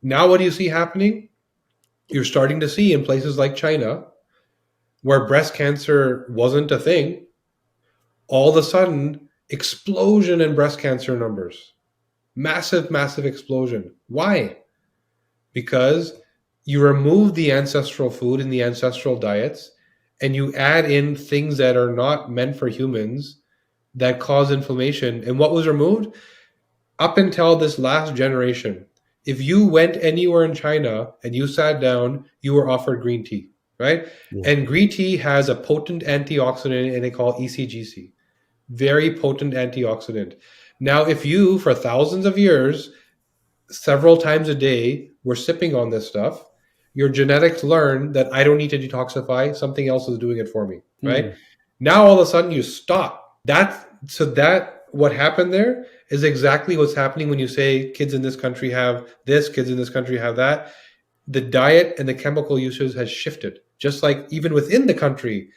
Now, what do you see happening? You're starting to see in places like China, where breast cancer wasn't a thing, all of a sudden, explosion in breast cancer numbers. Massive, massive explosion. Why? Because you remove the ancestral food and the ancestral diets, and you add in things that are not meant for humans that cause inflammation. And what was removed? Up until this last generation, if you went anywhere in China and you sat down, you were offered green tea, right? Yeah. And green tea has a potent antioxidant, and they call it ECGC. Very potent antioxidant. Now, if you, for thousands of years, several times a day, were sipping on this stuff, your genetics learn that I don't need to detoxify, something else is doing it for me, right? Mm. Now all of a sudden you stop. That what happened there is exactly what's happening when you say kids in this country have this, kids in this country have that. The diet and the chemical usage has shifted. Just like even within the country,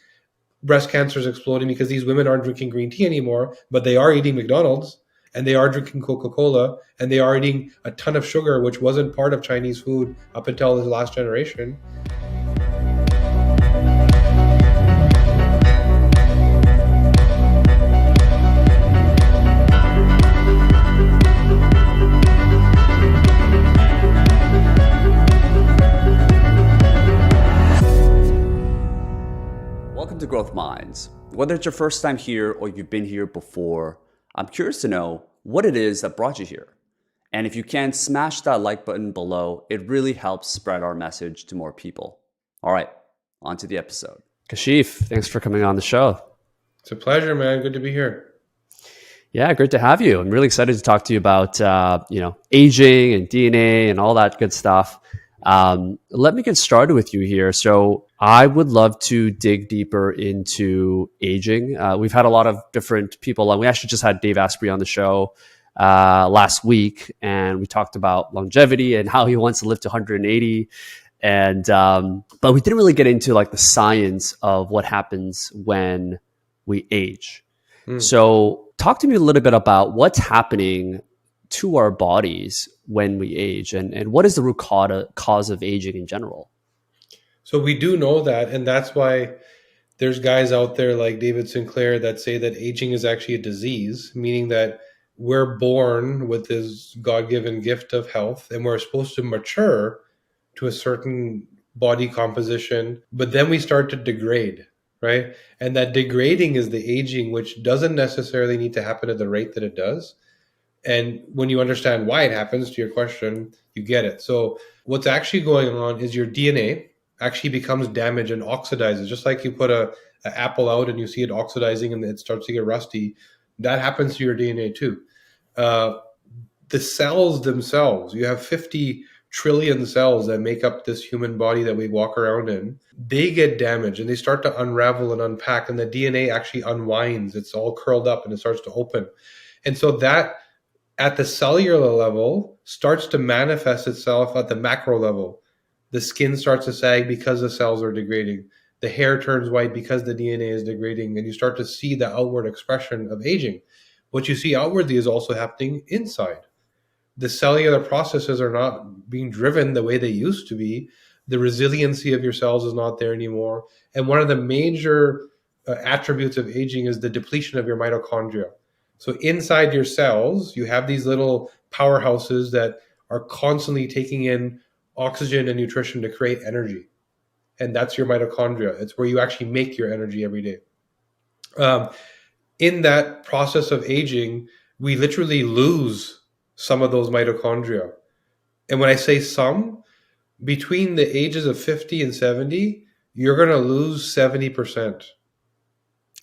breast cancer is exploding because these women aren't drinking green tea anymore, but they are eating McDonald's and they are drinking Coca-Cola and they are eating a ton of sugar, which wasn't part of Chinese food up until the last generation. Welcome to Growth Minds. Whether it's your first time here or you've been here before, I'm curious to know what it is that brought you here. And if you can, smash that like button below. It really helps spread our message to more people. All right, on to the episode. Kashif, thanks for coming on the show. It's a pleasure, man. Good to be here. Yeah, great to have you. I'm really excited to talk to you about aging and DNA and all that good stuff. Let me get started with you here. So I would love to dig deeper into aging. We've had a lot of different people on. We actually just had Dave Asprey on the show last week, and we talked about longevity and how he wants to live to 180. And but we didn't really get into like the science of what happens when we age. So talk to me a little bit about what's happening to our bodies when we age, and what is the root cause of aging in general? So we do know that, and that's why there's guys out there like David Sinclair that say that aging is actually a disease, meaning that we're born with this God-given gift of health and we're supposed to mature to a certain body composition, but then we start to degrade, right? And that degrading is the aging, which doesn't necessarily need to happen at the rate that it does. And when you understand why it happens, to your question, you get it. So what's actually going on is your DNA actually becomes damaged and oxidizes. Just like you put an apple out and you see it oxidizing and it starts to get rusty, that happens to your DNA too. The cells themselves, you have 50 trillion cells that make up this human body that we walk around in. They get damaged and they start to unravel and unpack, and the DNA actually unwinds. It's all curled up and it starts to open. And so that at the cellular level starts to manifest itself at the macro level. The skin starts to sag because the cells are degrading. The hair turns white because the DNA is degrading, and you start to see the outward expression of aging. What you see outwardly is also happening inside. The cellular processes are not being driven the way they used to be. The resiliency of your cells is not there anymore. And one of the major attributes of aging is the depletion of your mitochondria. So inside your cells, you have these little powerhouses that are constantly taking in oxygen and nutrition to create energy. And that's your mitochondria. It's where you actually make your energy every day. In that process of aging, we literally lose some of those mitochondria. And when I say some, between the ages of 50 and 70, you're going to lose 70% of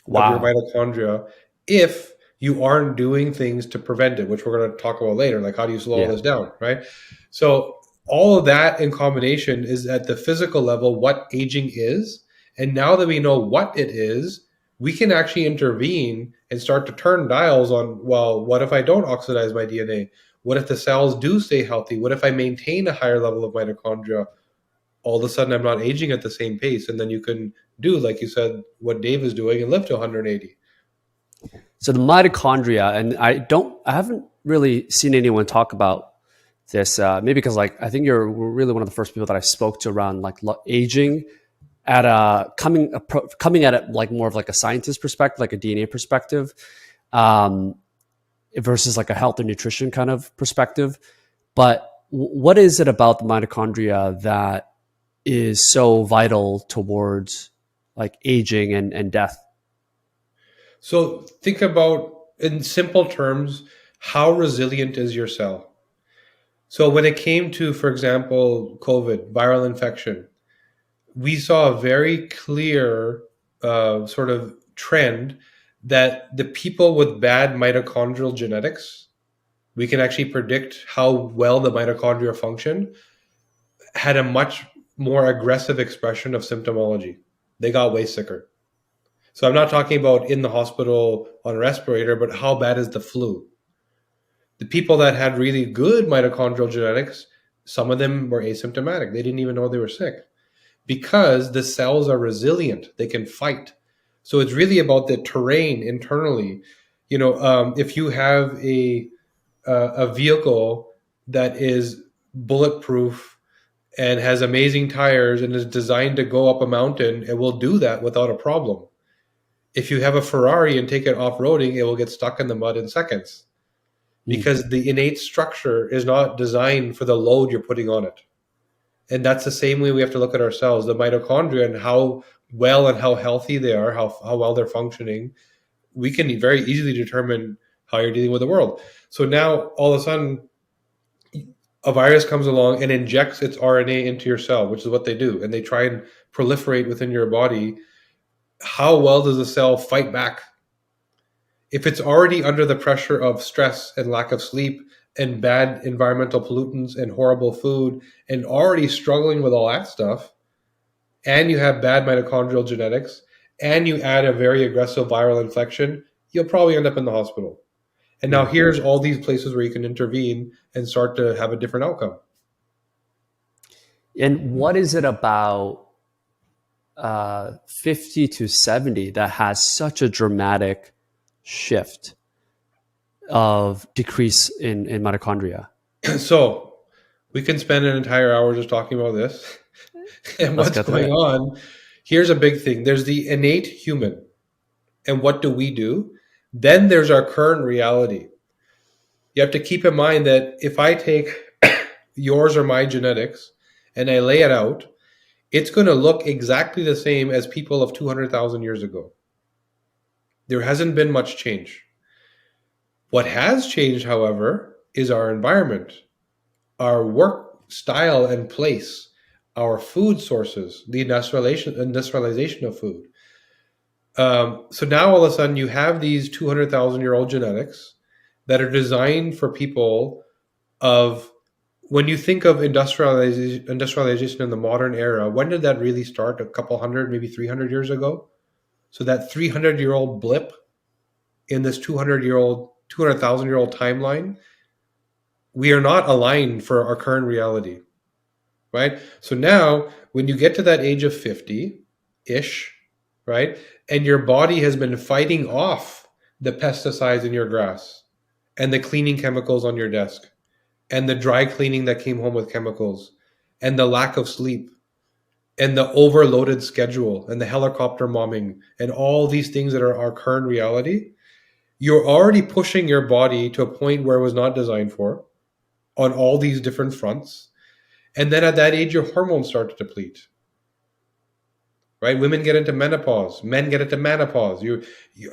your mitochondria if you aren't doing things to prevent it, which we're going to talk about later. Like, how do you slow all this down, right? So all of that in combination is at the physical level what aging is. And now that we know what it is, we can actually intervene and start to turn dials on, well, what if I don't oxidize my DNA? What if the cells do stay healthy? What if I maintain a higher level of mitochondria? All of a sudden, I'm not aging at the same pace. And then you can do, like you said, what Dave is doing and live to 180. So the mitochondria, and I haven't really seen anyone talk about this maybe because like I think you're really one of the first people that I spoke to around like aging at a coming at it like more of like a scientist perspective, like a DNA perspective, um, versus like a health and nutrition kind of perspective. But what is it about the mitochondria that is so vital towards like aging and death? So think about, in simple terms, how resilient is your cell? So when it came to, for example, COVID, viral infection, we saw a very clear sort of trend that the people with bad mitochondrial genetics, we can actually predict how well the mitochondria function, had a much more aggressive expression of symptomology. They got way sicker. So I'm not talking about in the hospital on a respirator, but how bad is the flu? The people that had really good mitochondrial genetics, some of them were asymptomatic. They didn't even know they were sick because the cells are resilient. They can fight. So it's really about the terrain internally. If you have a vehicle that is bulletproof and has amazing tires and is designed to go up a mountain, it will do that without a problem. If you have a Ferrari and take it off-roading, it will get stuck in the mud in seconds because the innate structure is not designed for the load you're putting on it. And that's the same way we have to look at ourselves, the mitochondria, and how well and how healthy they are, how well they're functioning. We can very easily determine how you're dealing with the world. So now all of a sudden a virus comes along and injects its RNA into your cell, which is what they do. And they try and proliferate within your body. How well does the cell fight back? If it's already under the pressure of stress and lack of sleep and bad environmental pollutants and horrible food and already struggling with all that stuff, and you have bad mitochondrial genetics, and you add a very aggressive viral infection, you'll probably end up in the hospital. And now here's all these places where you can intervene and start to have a different outcome. And what is it about 50 to 70 that has such a dramatic shift of decrease in mitochondria? So we can spend an entire hour just talking about this and what's going on. Here's a big thing. There's the innate human. And what do we do? Then there's our current reality. You have to keep in mind that if I take yours or my genetics and I lay it out, it's going to look exactly the same as people of 200,000 years ago. There hasn't been much change. What has changed, however, is our environment, our work style and place, our food sources, the industrialization of food. So now all of a sudden you have these 200,000-year-old genetics that are designed for people of, when you think of industrialization in the modern era, when did that really start? A couple hundred, maybe 300 years ago? So that 300-year-old blip in this 200,000-year-old timeline, we are not aligned for our current reality, right? So now when you get to that age of 50-ish, right, and your body has been fighting off the pesticides in your grass and the cleaning chemicals on your desk and the dry cleaning that came home with chemicals and the lack of sleep and the overloaded schedule and the helicopter momming and all these things that are our current reality, you're already pushing your body to a point where it was not designed for on all these different fronts. And then at that age, your hormones start to deplete. Right? Women get into menopause, men get into menopause.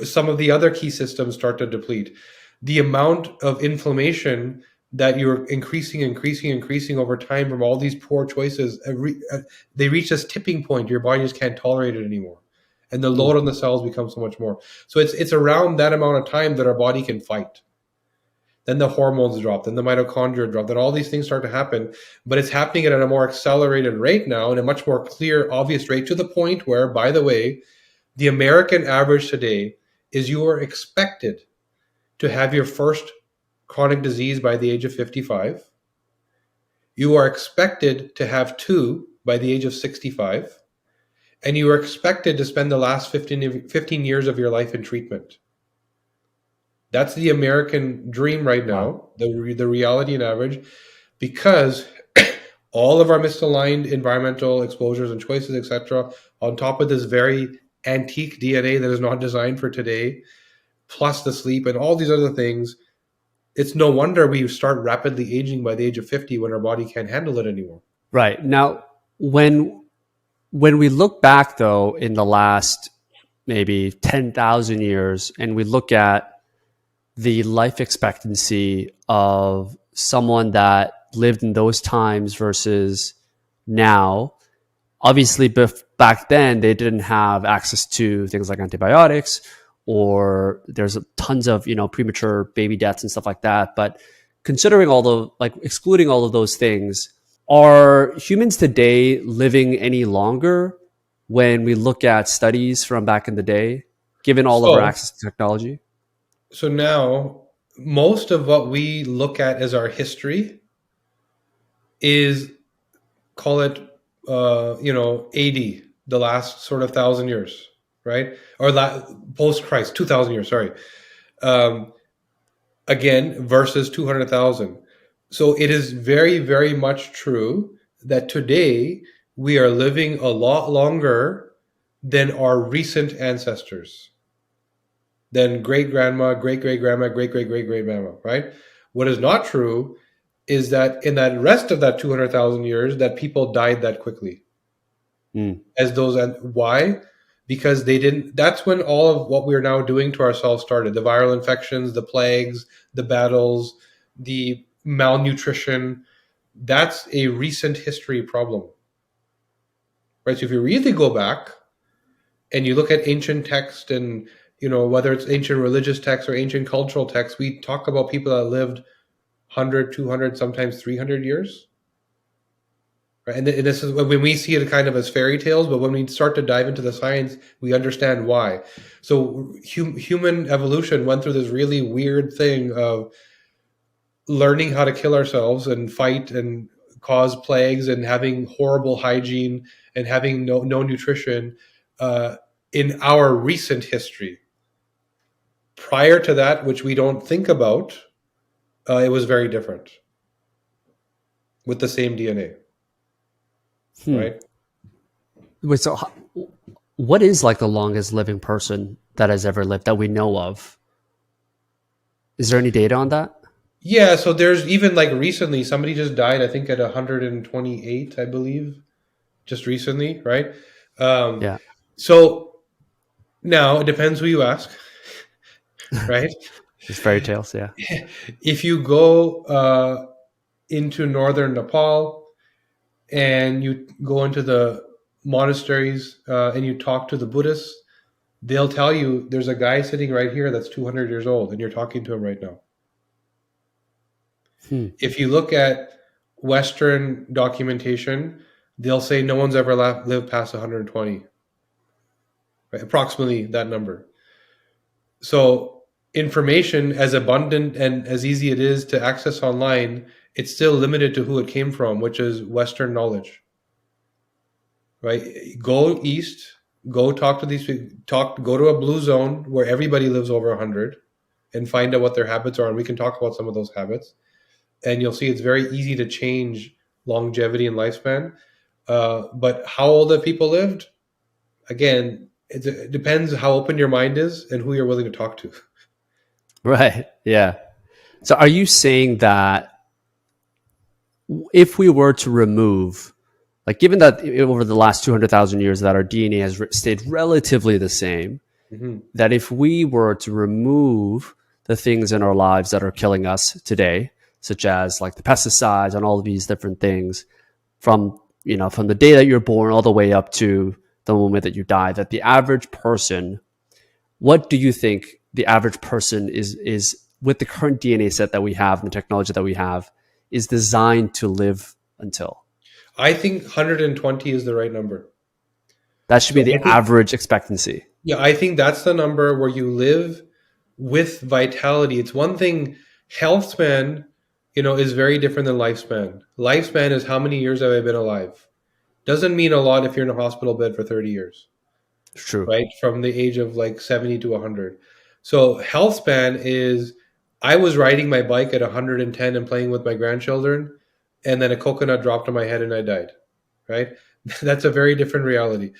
Some of the other key systems start to deplete. The amount of inflammation that you're increasing over time from all these poor choices, they reach this tipping point. Your body just can't tolerate it anymore. And the load on the cells becomes so much more. So it's around that amount of time that our body can fight. Then the hormones drop, then the mitochondria drop, then all these things start to happen. But it's happening at a more accelerated rate now and a much more clear, obvious rate, to the point where, by the way, the American average today is you are expected to have your first chronic disease by the age of 55. You are expected to have 2 by the age of 65. And you are expected to spend the last 15 years of your life in treatment. That's the American dream right now, the reality and average. because all of our misaligned environmental exposures and choices, etc., on top of this very antique DNA that is not designed for today, plus the sleep and all these other things, it's no wonder we start rapidly aging by the age of 50 when our body can't handle it anymore. Right. Now, when we look back though in the last maybe 10,000 years and we look at the life expectancy of someone that lived in those times versus now, obviously back then they didn't have access to things like antibiotics, or there's tons of premature baby deaths and stuff like that. But considering all the, like, excluding all of those things, are humans today living any longer when we look at studies from back in the day, given all of our So, access to technology? so now most of what we look at as our history is, call it, AD, the last sort of 1,000 years, right? Or post Christ, 2,000 years. Sorry. Um, Again, versus 200,000. So it is very, very much true that today we are living a lot longer than our recent ancestors, than great grandma, great great grandma, great great great great grandma, right? What is not true is that in that rest of that 200,000 years, that people died that quickly. Mm. As those, and why? Because they didn't, that's when all of what we're now doing to ourselves started: the viral infections, the plagues, the battles, the malnutrition. That's a recent history problem, right? So if you really go back and you look at ancient text, and whether it's ancient religious texts or ancient cultural texts, we talk about people that lived 100, 200, sometimes 300 years. Right? And this is when we see it kind of as fairy tales, but when we start to dive into the science, we understand why. So human evolution went through this really weird thing of learning how to kill ourselves and fight and cause plagues and having horrible hygiene and having no nutrition in our recent history. Prior to that, which we don't think about, it was very different with the same DNA, Hmm. right? Wait, so what is like the longest living person that has ever lived that we know of? Is there any data on that? Yeah, so there's even like recently somebody just died, I think at 128, I believe, just recently, right? Um, Yeah. so now it depends who you ask, right? It's fairy tales. Yeah. If you go into northern Nepal and you go into the monasteries and you talk to the Buddhists, they'll tell you there's a guy sitting right here that's 200 years old and you're talking to him right now. Hmm. If you look at Western documentation, they'll say no one's ever lived past 120, right? Approximately that number. So information, as abundant and as easy it is to access online, it's still limited to who it came from, which is Western knowledge, right? Go east, go talk to these people, go to a blue zone where everybody lives over 100 and find out what their habits are. And we can talk about some of those habits. And you'll see it's very easy to change longevity and lifespan. But how old have people lived? Again, it depends how open your mind is and who you're willing to talk to. Right. Yeah. So are you saying that if we were to remove, like, given that over the last 200,000 years that our DNA has stayed relatively the same, Mm-hmm. that if we were to remove the things in our lives that are killing us today, such as like the pesticides and all of these different things, from from the day that you're born all the way up to the moment that you die, that the average person, what do you think the average person is with the current DNA set that we have and the technology that we have is designed to live until? I think 120 is the right number. That should be So the I think, average expectancy. yeah, I think that's the number where you live with vitality. It's one thing, health span, is very different than lifespan. Lifespan is how many years have I been alive? Doesn't mean a lot if you're in a hospital bed for 30 years, It's true. right? From the age of like 70 to 100. So health span is, I was riding my bike at 110 and playing with my grandchildren. and then a coconut dropped on my head and I died, right? That's a very different reality.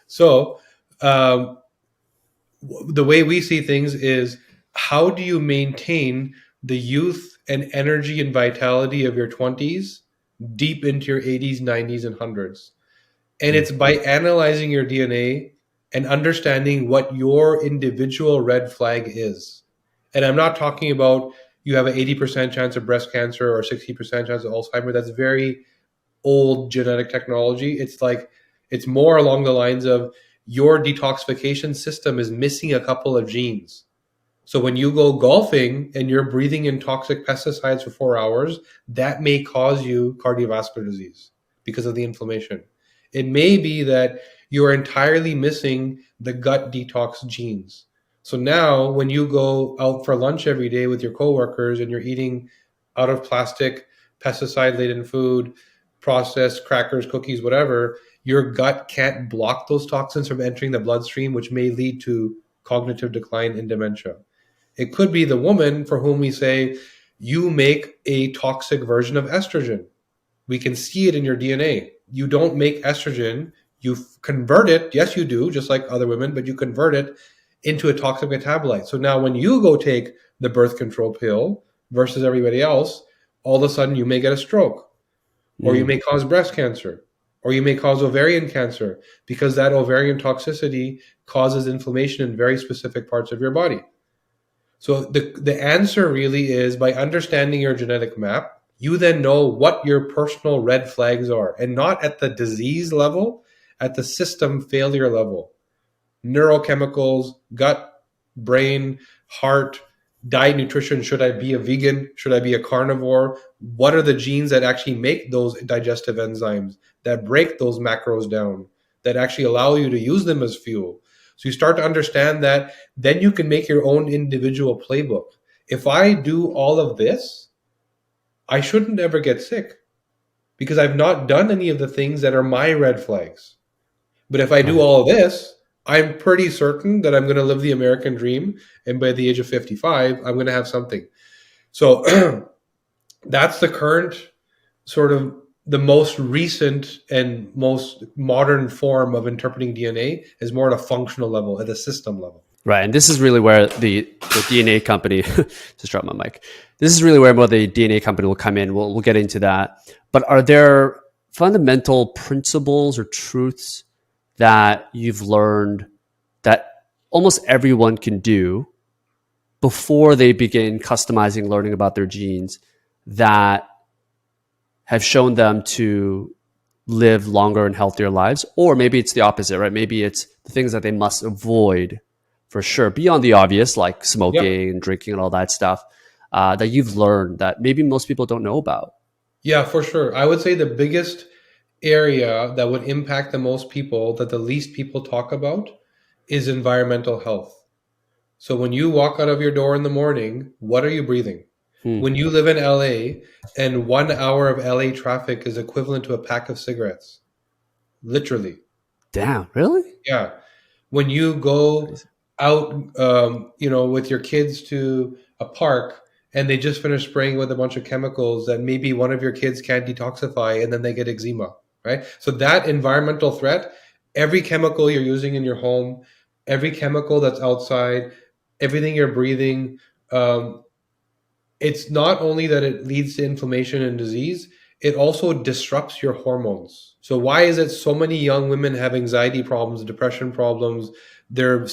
So um, the way we see things is, how do you maintain the youth and energy and vitality of your 20s deep into your 80s, 90s, and 100s? And Mm. it's by analyzing your DNA and understanding what your individual red flag is. And I'm not talking about you have an 80% chance of breast cancer or 60% chance of Alzheimer's. That's very old genetic technology. It's like, it's more along the lines of your detoxification system is missing a couple of genes. So when you go golfing and you're breathing in toxic pesticides for 4 hours, that may cause you cardiovascular disease because of the inflammation. It may be that you're entirely missing the gut detox genes. So now when you go out for lunch every day with your coworkers and you're eating out of plastic, pesticide laden food, processed crackers, cookies, whatever, your gut can't block those toxins from entering the bloodstream, which may lead to cognitive decline and dementia. It could be the woman for whom we say, you make a toxic version of estrogen. We can see it in your DNA. You don't make estrogen, you convert it. Yes, you do, just like other women, but you convert it into a toxic metabolite. So now when you go take the birth control pill versus everybody else, all of a sudden you may get a stroke, or you Mm. may cause breast cancer, or you may cause ovarian cancer, because that ovarian toxicity causes inflammation in very specific parts of your body. So the answer really is, by understanding your genetic map, you then know what your personal red flags are, and not at the disease level, at the system failure level. Neurochemicals, gut, brain, heart, diet, nutrition. Should I be a vegan? Should I be a carnivore? What are the genes that actually make those digestive enzymes, that break those macros down, that actually allow you to use them as fuel? So you start to understand that, then you can make your own individual playbook. If I do all of this, I shouldn't ever get sick because I've not done any of the things that are my red flags. But if I do Right. all of this, I'm pretty certain that I'm going to live the American dream. And by the age of 55, I'm going to have something. So that's the current, sort of the most recent and most modern form of interpreting DNA, is more at a functional level, at a system level. Right. And this is really where the DNA company, just drop my mic. This is really where more the DNA company will come in. We'll get into that. But are there fundamental principles or truths that you've learned that almost everyone can do before they begin customizing, learning about their genes, that have shown them to live longer and healthier lives? Or maybe it's the opposite, right? Maybe it's the things that they must avoid for sure, beyond the obvious, like Yep. smoking and drinking and all that stuff, that you've learned that maybe most people don't know about. Yeah, for sure. I would say the biggest area that would impact the most people, that the least people talk about, is environmental health. So when you walk out of your door in the morning, what are you breathing? Hmm. When you live in LA and 1 hour of LA traffic is equivalent to a pack of cigarettes, literally. Damn, really? Yeah. When you go Crazy. out, with your kids to a park and they just finish spraying with a bunch of chemicals that maybe one of your kids can't detoxify, and then they get eczema, right? So that environmental threat, every chemical you're using in your home, every chemical that's outside, everything you're breathing, um, it's not only that it leads to inflammation and disease, it also disrupts your hormones. So why is it so many young women have anxiety problems, depression problems? Their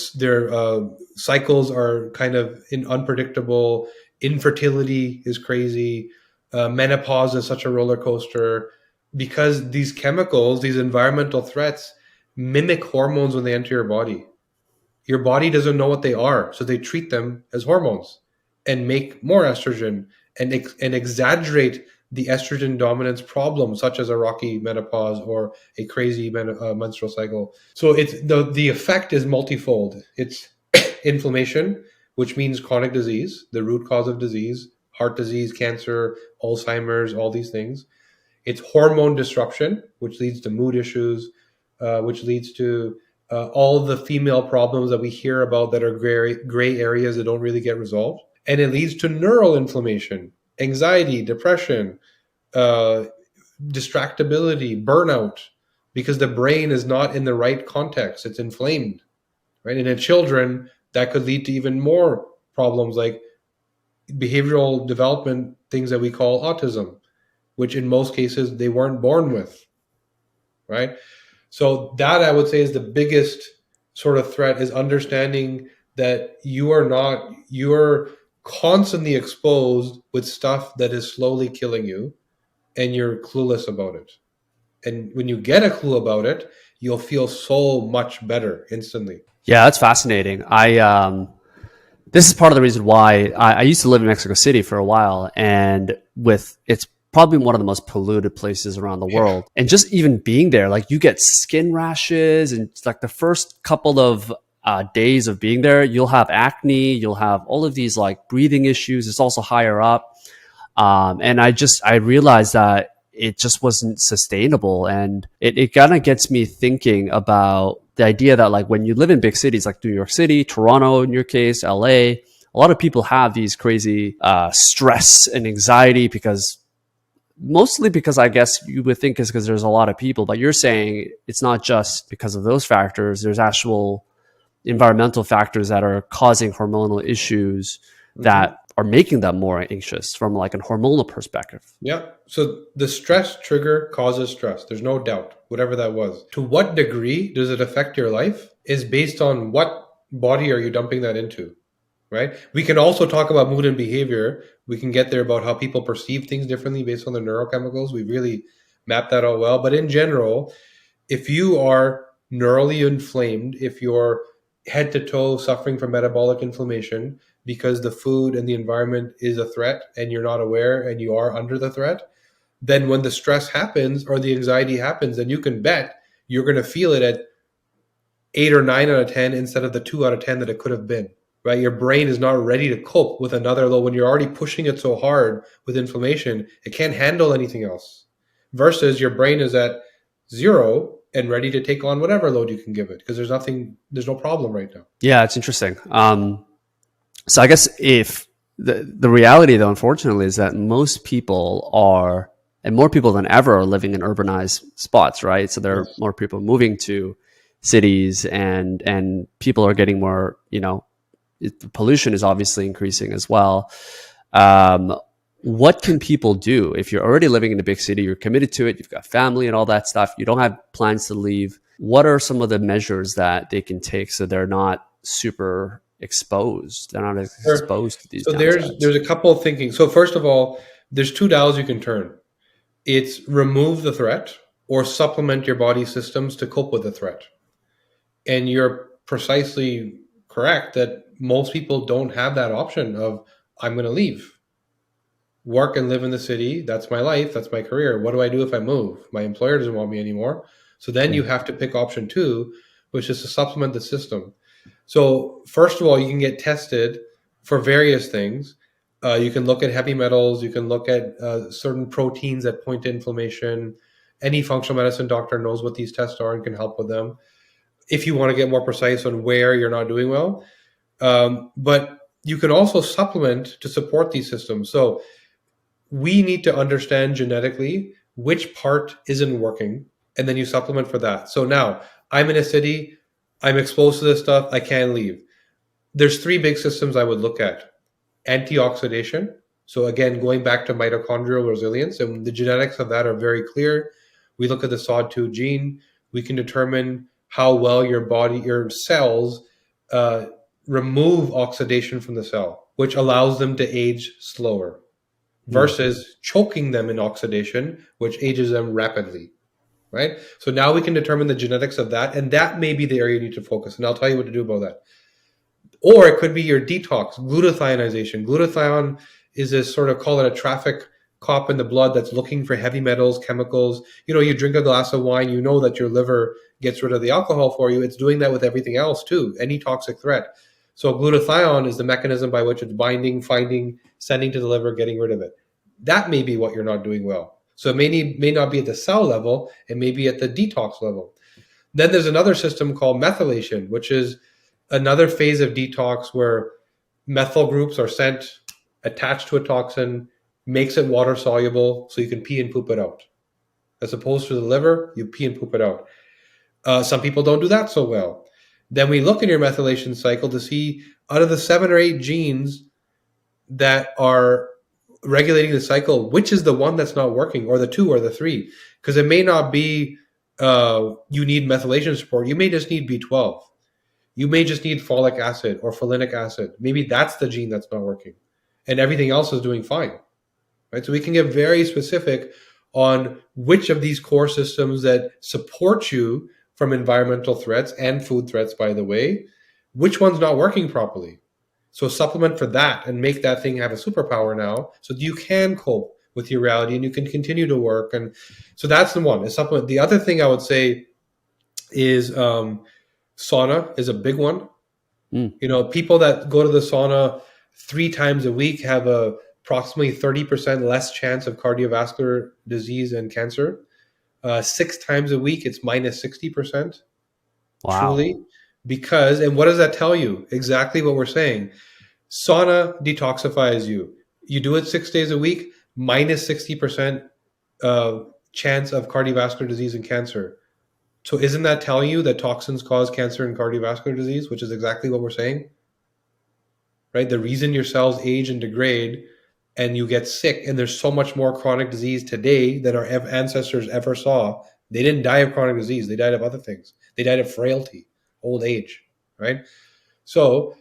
cycles are kind of unpredictable. Infertility is crazy. Menopause is such a roller coaster, because these chemicals, these environmental threats, mimic hormones when they enter your body. Your body doesn't know what they are, so they treat them as hormones and make more estrogen, and exaggerate the estrogen dominance problem, such as a rocky menopause or a crazy menstrual cycle. So it's the effect is multifold. It's inflammation, which means chronic disease, the root cause of disease, heart disease, cancer, Alzheimer's, all these things. It's hormone disruption, which leads to mood issues, which leads to all the female problems that we hear about that are gray areas that don't really get resolved. And it leads to neural inflammation, anxiety, depression, distractibility, burnout, because the brain is not in the right context. It's inflamed, right? And in children, that could lead to even more problems like behavioral development, things that we call autism, which in most cases they weren't born with, right? So that I would say is the biggest sort of threat, is understanding that you're constantly exposed with stuff that is slowly killing you and you're clueless about it. And when you get a clue about it, you'll feel so much better instantly. Yeah, that's fascinating. This is part of the reason why I used to live in Mexico City for a while, and it's probably one of the most polluted places around the world. And just even being there, like you get skin rashes, and like the first couple of days of being there, you'll have acne, you'll have all of these like breathing issues. It's also higher up. And I realized that it just wasn't sustainable. And it kind of gets me thinking about the idea that like when you live in big cities like New York City, Toronto, in your case, LA, a lot of people have these crazy stress and anxiety mostly because I guess you would think is because there's a lot of people, but you're saying it's not just because of those factors. There's actual environmental factors that are causing hormonal issues that are making them more anxious from like a hormonal perspective. Yeah. So the stress trigger causes stress. There's no doubt, whatever that was. To what degree does it affect your life is based on what body are you dumping that into, right? We can also talk about mood and behavior. We can get there about how people perceive things differently based on the neurochemicals. We really mapped that out well. But in general, if you are neurally inflamed, if you're head to toe suffering from metabolic inflammation because the food and the environment is a threat and you're not aware and you are under the threat, then when the stress happens or the anxiety happens, then you can bet you're going to feel it at 8 or 9 out of 10 instead of the 2 out of 10 that it could have been, right? Your brain is not ready to cope with another low. When you're already pushing it so hard with inflammation, it can't handle anything else. Versus your brain is at 0 and ready to take on whatever load you can give it because there's no problem right now. Yeah, it's interesting. So I guess if the reality though, unfortunately, is that most people are, and more people than ever are living in urbanized spots, right? So there are more people moving to cities and people are getting more, pollution is obviously increasing as well. What can people do if you're already living in a big city, you're committed to it, you've got family and all that stuff, you don't have plans to leave? What are some of the measures that they can take so they're not super exposed? They're not exposed to these. So there's a couple of thinking. So first of all, there's 2 dials you can turn. It's remove the threat or supplement your body systems to cope with the threat. And you're precisely correct that most people don't have that option of, I'm going to leave, work and live in the city. That's my life. That's my career. What do I do if I move? My employer doesn't want me anymore. So then you have to pick option 2, which is to supplement the system. So first of all, you can get tested for various things. You can look at heavy metals. You can look at certain proteins that point to inflammation. Any functional medicine doctor knows what these tests are and can help with them if you want to get more precise on where you're not doing well. But you can also supplement to support these systems. So we need to understand genetically which part isn't working, and then you supplement for that. So now I'm in a city, I'm exposed to this stuff, I can't leave. There's 3 big systems I would look at. Antioxidation. So again, going back to mitochondrial resilience, and the genetics of that are very clear. We look at the SOD2 gene. We can determine how well your cells remove oxidation from the cell, which allows them to age slower versus choking them in oxidation, which ages them rapidly, right? So now we can determine the genetics of that, and that may be the area you need to focus. And I'll tell you what to do about that. Or it could be your detox, glutathionization. Glutathione is this sort of, call it a traffic cop in the blood that's looking for heavy metals, chemicals. You drink a glass of wine, you know that your liver gets rid of the alcohol for you. It's doing that with everything else too, any toxic threat. So glutathione is the mechanism by which it's binding, finding, sending to the liver, getting rid of it. That may be what you're not doing well. So it may not be at the cell level, it may be at the detox level. Then there's another system called methylation, which is another phase of detox where methyl groups are sent, attached to a toxin, makes it water soluble so you can pee and poop it out, as opposed to the liver, you pee and poop it out. Some people don't do that so well. Then we look in your methylation cycle to see out of the 7 or 8 genes that are regulating the cycle, which is the one that's not working, or the 2 or the 3. Because it may not be you need methylation support. You may just need B12. You may just need folic acid or folinic acid. Maybe that's the gene that's not working, and everything else is doing fine, right? So we can get very specific on which of these core systems that support you from environmental threats and food threats, by the way, which one's not working properly. So supplement for that and make that thing have a superpower now so that you can cope with your reality and you can continue to work. And so that's the one, is supplement. The other thing I would say is sauna is a big one. People that go to the sauna 3 times a week have approximately 30% less chance of cardiovascular disease and cancer. 6 times a week, it's minus 60%. Wow. Truly. Because, and what does that tell you? Exactly what we're saying. Sauna detoxifies you. You do it 6 days a week, minus 60% chance of cardiovascular disease and cancer. So isn't that telling you that toxins cause cancer and cardiovascular disease, which is exactly what we're saying? Right? The reason your cells age and degrade and you get sick, and there's so much more chronic disease today than our ancestors ever saw. They didn't die of chronic disease. They died of other things. They died of frailty, old age, right? So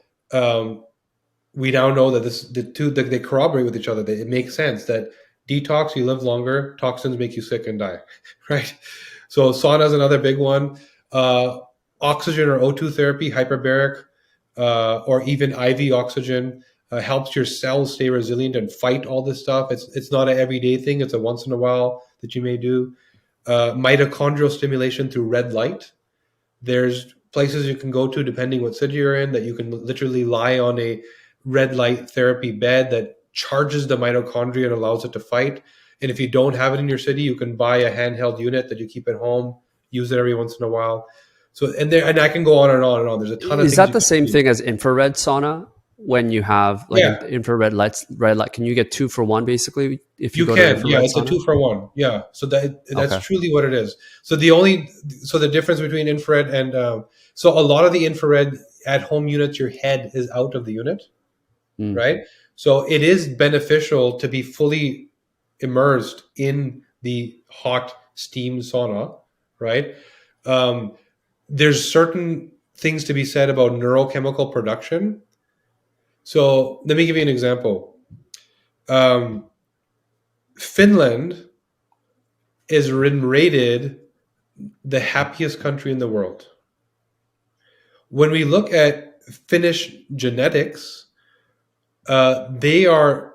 we now know that they corroborate with each other. That it makes sense that detox, you live longer, toxins make you sick and die, right? So sauna is another big one. Oxygen or O2 therapy, hyperbaric, or even IV oxygen helps your cells stay resilient and fight all this stuff. It's not an everyday thing. It's a once in a while that you may do. Mitochondrial stimulation through red light. There's places you can go to, depending what city you're in, that you can literally lie on a red light therapy bed that charges the mitochondria and allows it to fight. And if you don't have it in your city, you can buy a handheld unit that you keep at home, use it every once in a while. So, and I can go on and on and on. There's a ton of things. Is that the same thing as infrared sauna? When you have infrared lights, red light, can you get 2 for 1 basically? If you go to infrared it's sauna? A 2 for 1. Yeah, so that's truly what it is. So the difference between infrared and so a lot of the infrared at home units, your head is out of the unit, right? So it is beneficial to be fully immersed in the hot steam sauna, right? There's certain things to be said about neurochemical production. So let me give you an example. Finland is rated the happiest country in the world. When we look at Finnish genetics, they are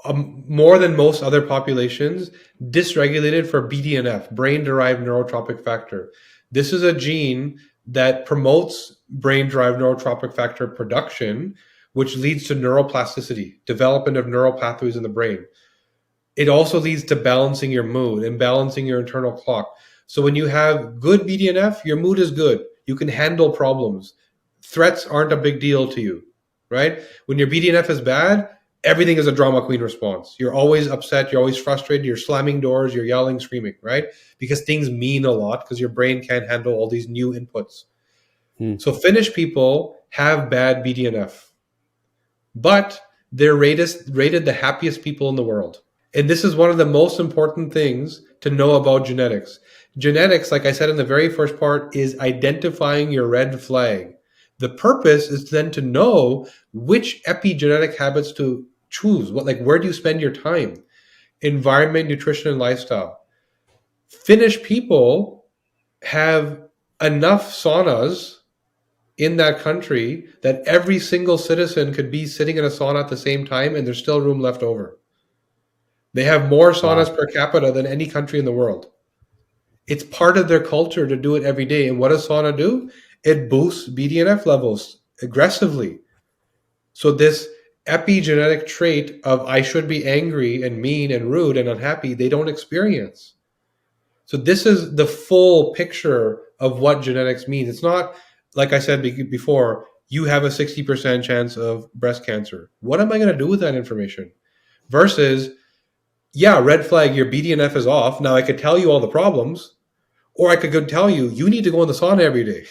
more than most other populations dysregulated for BDNF, brain-derived neurotrophic factor. This is a gene that promotes brain-derived neurotrophic factor production, which leads to neuroplasticity, development of neural pathways in the brain. It also leads to balancing your mood and balancing your internal clock. So when you have good BDNF, your mood is good. You can handle problems. Threats aren't a big deal to you, right? When your BDNF is bad, everything is a drama queen response. You're always upset. You're always frustrated. You're slamming doors. You're yelling, screaming, right? Because things mean a lot because your brain can't handle all these new inputs. So Finnish people have bad BDNF. But they're rated the happiest people in the world. And this is one of the most important things to know about genetics. Genetics, like I said in the very first part, is identifying your red flag. The purpose is then to know which epigenetic habits to choose. Where do you spend your time? Environment, nutrition, and lifestyle. Finnish people have enough saunas in that country that every single citizen could be sitting in a sauna at the same time and there's still room left over. They have more saunas per capita than any country in the world. It's part of their culture to do it every day. And what does sauna do? It boosts BDNF levels aggressively. So this epigenetic trait of I should be angry and mean and rude and unhappy, they don't experience. So this is the full picture of what genetics means. It's not, like I said before, you have a 60% chance of breast cancer. What am I going to do with that information? Versus yeah, red flag, your BDNF is off. Now I could tell you all the problems, or I could go tell you, you need to go in the sauna every day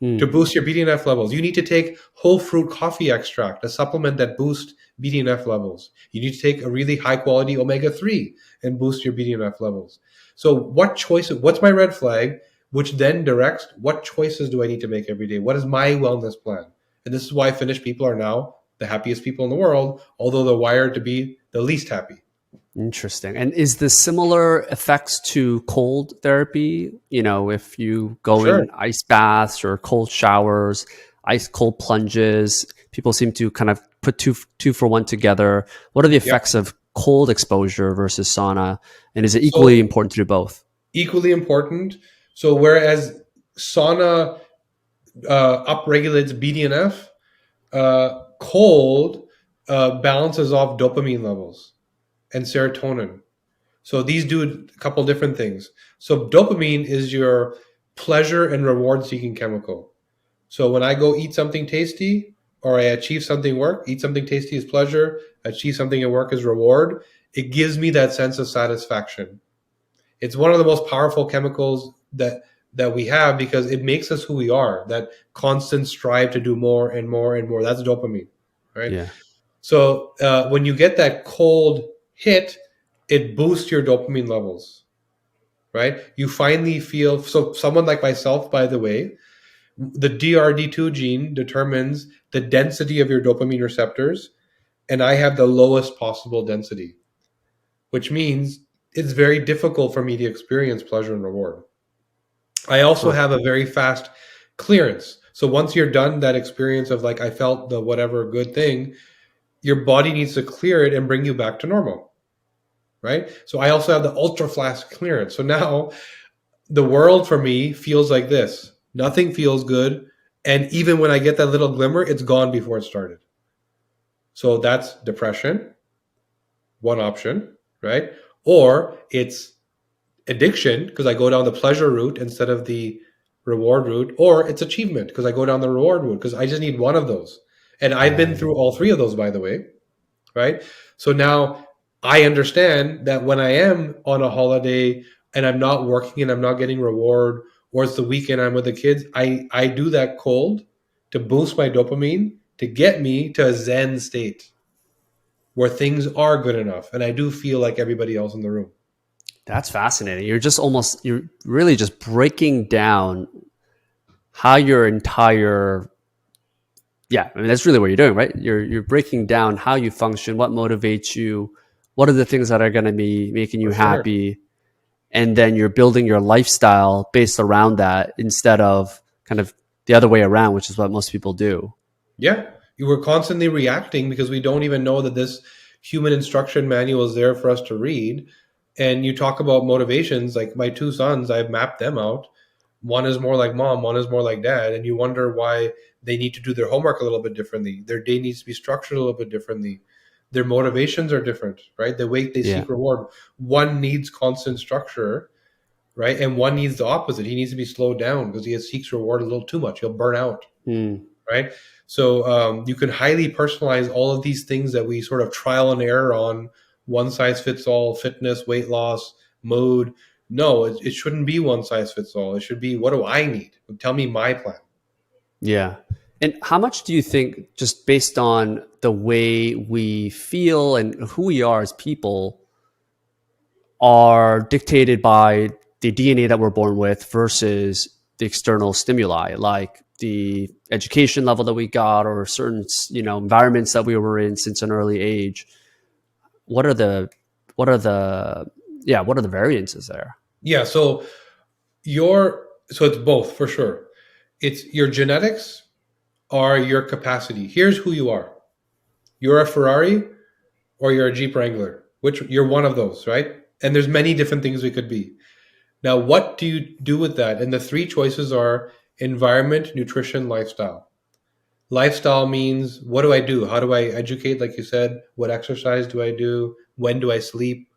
to Hmm. boost your BDNF levels. You need to take whole fruit coffee extract, a supplement that boosts BDNF levels. You need to take a really high quality omega-3 and boost your BDNF levels. So what's my red flag, which then directs what choices do I need to make every day? What is my wellness plan? And this is why Finnish people are now the happiest people in the world, although they're wired to be the least happy. Interesting. And is this similar effects to cold therapy? You know, if you go Sure. in ice baths or cold showers, ice cold plunges, people seem to kind of put two for one together. What are the Yep. effects of cold exposure versus sauna? And is it equally So important to do both? equally important. So whereas sauna upregulates BDNF, cold balances off dopamine levels and serotonin. So these do a couple different things. So dopamine is your pleasure and reward seeking chemical. So when I go eat something tasty or I achieve something work, eat something tasty is pleasure, achieve something at work is reward. It gives me that sense of satisfaction. It's one of the most powerful chemicals that we have because it makes us who we are. That constant strive to do more and more and more. That's dopamine, right? Yeah. So when you get that cold hit, it boosts your dopamine levels, right? You finally feel so. Someone like myself, by the way, the DRD2 gene determines the density of your dopamine receptors, and I have the lowest possible density, which means it's very difficult for me to experience pleasure and reward. I also Huh. have a very fast clearance. So once you're done that experience of like I felt the whatever good thing, your body needs to clear it and bring you back to normal, right? So I also have the ultra fast clearance. So now the world for me feels like this. Nothing feels good, and even when I get that little glimmer, it's gone before it started. So that's depression, one option, right? Or it's addiction because I go down the pleasure route instead of the reward route, or it's achievement because I go down the reward route because I just need one of those. And I've been Right. through all three of those, by the way, right? So now I understand that when I am on a holiday and I'm not working and I'm not getting reward, or it's the weekend I'm with the kids, I do that cold to boost my dopamine to get me to a Zen state where things are good enough and I do feel like everybody else in the room. That's fascinating. You're really just breaking down how your entire, yeah, I mean, that's really what you're doing, right? You're breaking down how you function, what motivates you, what are the things that are going to be making you For sure. happy, and then you're building your lifestyle based around that instead of kind of the other way around, which is what most people do. Yeah. You were constantly reacting because we don't even know that this human instruction manual is there for us to read. And you talk about motivations, like my two sons, I've mapped them out. One is more like mom, one is more like dad. And you wonder why they need to do their homework a little bit differently. Their day needs to be structured a little bit differently. Their motivations are different, right? The way they Yeah. seek reward. One needs constant structure, right? And one needs the opposite. He needs to be slowed down because he seeks reward a little too much. He'll burn out, Mm. right? So you can highly personalize all of these things that we sort of trial and error on, one size fits all, fitness, weight loss, mood. No, it shouldn't be one size fits all. It should be, what do I need? Tell me my plan. Yeah. And how much do you think, just based on the way we feel and who we are as people, are dictated by the DNA that we're born with versus the external stimuli, like the education level that we got or certain, environments that we were in since an early age? What are the, what are the, yeah, what are the variances there? Yeah, so it's both for sure. It's your genetics or your capacity. Here's who you are. You're a Ferrari or you're a Jeep Wrangler. Which you're one of those, right? And there's many different things we could be. Now, what do you do with that? And the three choices are environment, nutrition, lifestyle. Lifestyle means what do I do? How do I educate? Like you said, what exercise do I do? When do I sleep?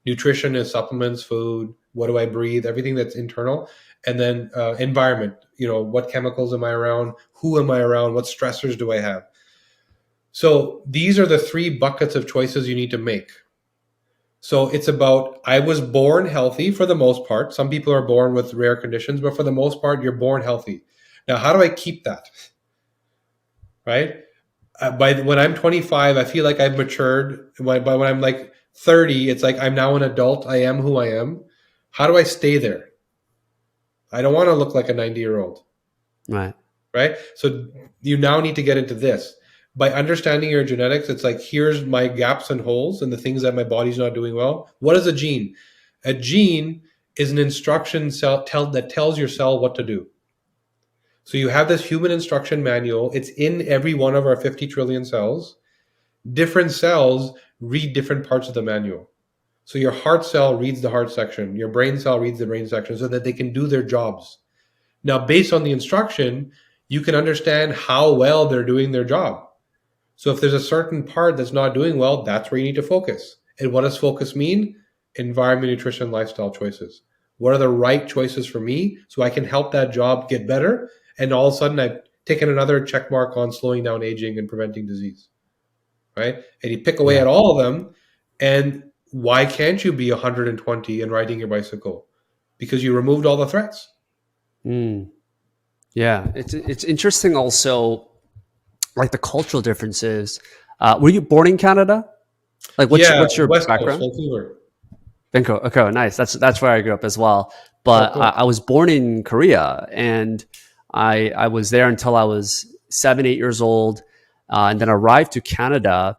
Nutrition is supplements, food. What do I breathe? Everything that's internal. And then environment, what chemicals am I around? Who am I around? What stressors do I have? So these are the three buckets of choices you need to make. So it's about, I was born healthy for the most part. Some people are born with rare conditions, but for the most part, you're born healthy. Now, how do I keep that? Right? When I'm 25, I feel like I've matured. When I'm like 30, it's like I'm now an adult. I am who I am. How do I stay there? I don't want to look like a 90-year-old. Right. Right? So you now need to get into this. By understanding your genetics, it's like, here's my gaps and holes and the things that my body's not doing well. What is a gene? A gene is an instruction cell that tells your cell what to do. So you have this human instruction manual. It's in every one of our 50 trillion cells. Different cells read different parts of the manual. So your heart cell reads the heart section. Your brain cell reads the brain section so that they can do their jobs. Now, based on the instruction, you can understand how well they're doing their job. So if there's a certain part that's not doing well, that's where you need to focus. And what does focus mean? Environment, nutrition, lifestyle choices. What are the right choices for me so I can help that job get better? And all of a sudden, I've taken another check mark on slowing down aging and preventing disease, right? And you pick away Yeah. at all of them. And why can't you be 120 and riding your bicycle? Because you removed all the threats. Mm. Yeah. It's interesting also, like the cultural differences. Were you born in Canada? Like, Yeah, what's your West Coast, background? Vancouver. Vancouver. Okay, nice. That's where I grew up as well. Oh, But cool. I was born in Korea, and I was there until I was 7, 8 years old, and then arrived to Canada.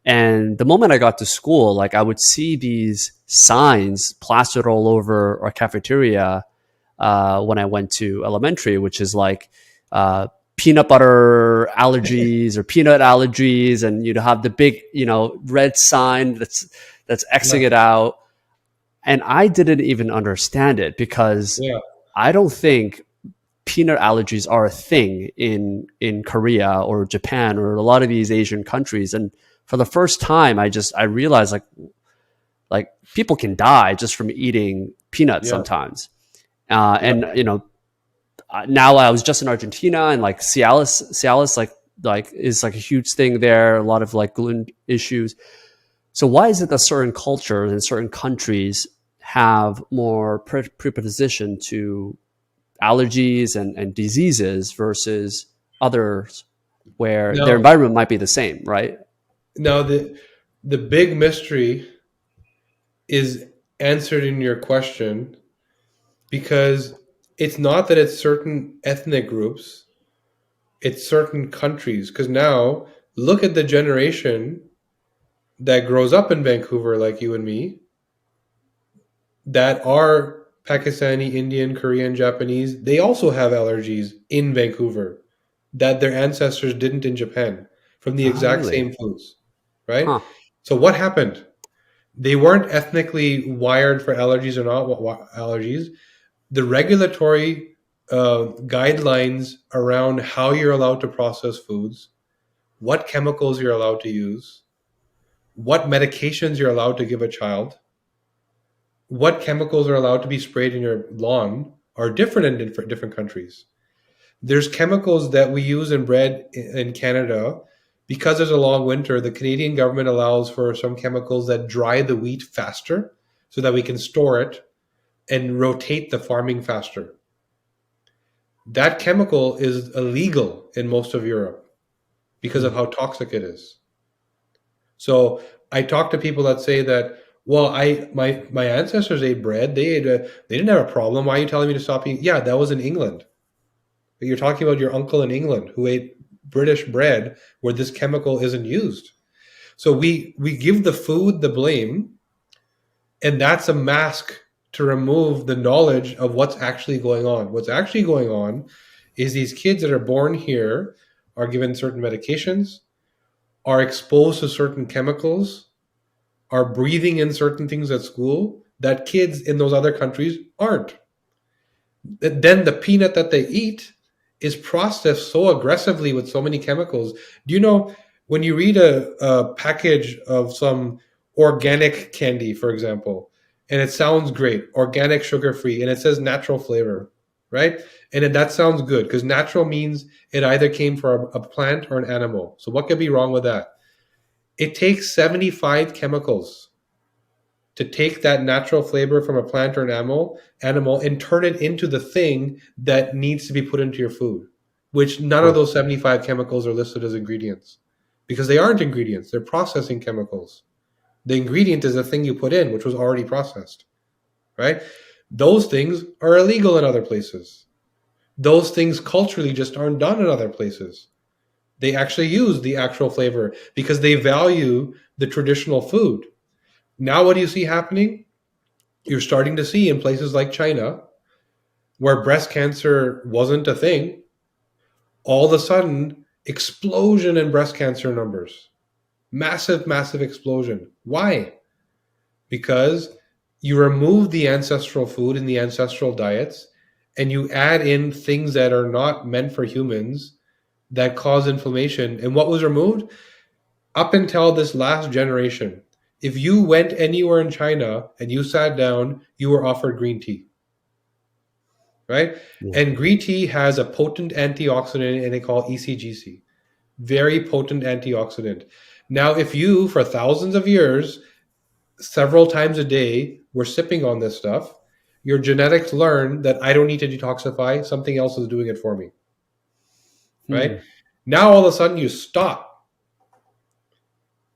And the moment I got to school, like I would see these signs plastered all over our cafeteria when I went to elementary, which is like peanut butter allergies or peanut allergies, and you'd have the big, red sign that's Xing Yeah, it out. And I didn't even understand it because yeah. I don't think peanut allergies are a thing in Korea or Japan or a lot of these Asian countries. And for the first time, I realized like people can die just from eating peanuts Yeah. sometimes. Yeah. And now I was just in Argentina, and like Cialis like is like a huge thing there. A lot of like gluten issues. So why is it that certain cultures and certain countries have more predisposition to allergies and diseases versus others where their Now, environment might be the same, right? now the big mystery is answered in your question, because it's not that it's certain ethnic groups, it's certain countries. Because now look at the generation that grows up in Vancouver, like you and me, that are Pakistani, Indian, Korean, Japanese. They also have allergies in Vancouver that their ancestors didn't in Japan from the Oh, exact really? same foods, right? Huh. So what happened? They weren't ethnically wired for allergies or not allergies. The regulatory guidelines around how you're allowed to process foods, what chemicals you're allowed to use, what medications you're allowed to give a child, what chemicals are allowed to be sprayed in your lawn are different in different countries. There's chemicals that we use in bread in Canada. Because there's a long winter, the Canadian government allows for some chemicals that dry the wheat faster so that we can store it and rotate the farming faster. That chemical is illegal in most of Europe because of Hmm. how toxic it is. So I talk to people that say that, well, my ancestors ate bread. They didn't have a problem. Why are you telling me to stop eating? Yeah, that was in England. But you're talking about your uncle in England who ate British bread where this chemical isn't used. So we give the food the blame, and that's a mask to remove the knowledge of what's actually going on. What's actually going on is these kids that are born here are given certain medications, are exposed to certain chemicals, are breathing in certain things at school that kids in those other countries aren't. Then the peanut that they eat is processed so aggressively with so many chemicals. Do you know, when you read a package of some organic candy, for example, and it sounds great, organic, sugar free, and it says natural flavor, right? And that sounds good because natural means it either came from a plant or an animal. So what could be wrong with that? It takes 75 chemicals to take that natural flavor from a plant or an animal and turn it into the thing that needs to be put into your food, which none of Huh. those 75 chemicals are listed as ingredients because they aren't ingredients. They're processing chemicals. The ingredient is the thing you put in, which was already processed, right? Those things are illegal in other places. Those things culturally just aren't done in other places. They actually use the actual flavor because they value the traditional food. Now, what do you see happening? You're starting to see in places like China, where breast cancer wasn't a thing, all of a sudden, explosion in breast cancer numbers. Massive, massive explosion. Why? Because you remove the ancestral food and the ancestral diets, and you add in things that are not meant for humans that cause inflammation. And what was removed? Up until this last generation, if you went anywhere in China and you sat down, you were offered green tea, right? Yeah. And green tea has a potent antioxidant and they call it ECGC, very potent antioxidant. Now, if you, for thousands of years, several times a day, were sipping on this stuff, your genetics learn that I don't need to detoxify, something else is doing it for me, Hmm. right? Now, all of a sudden, you stop.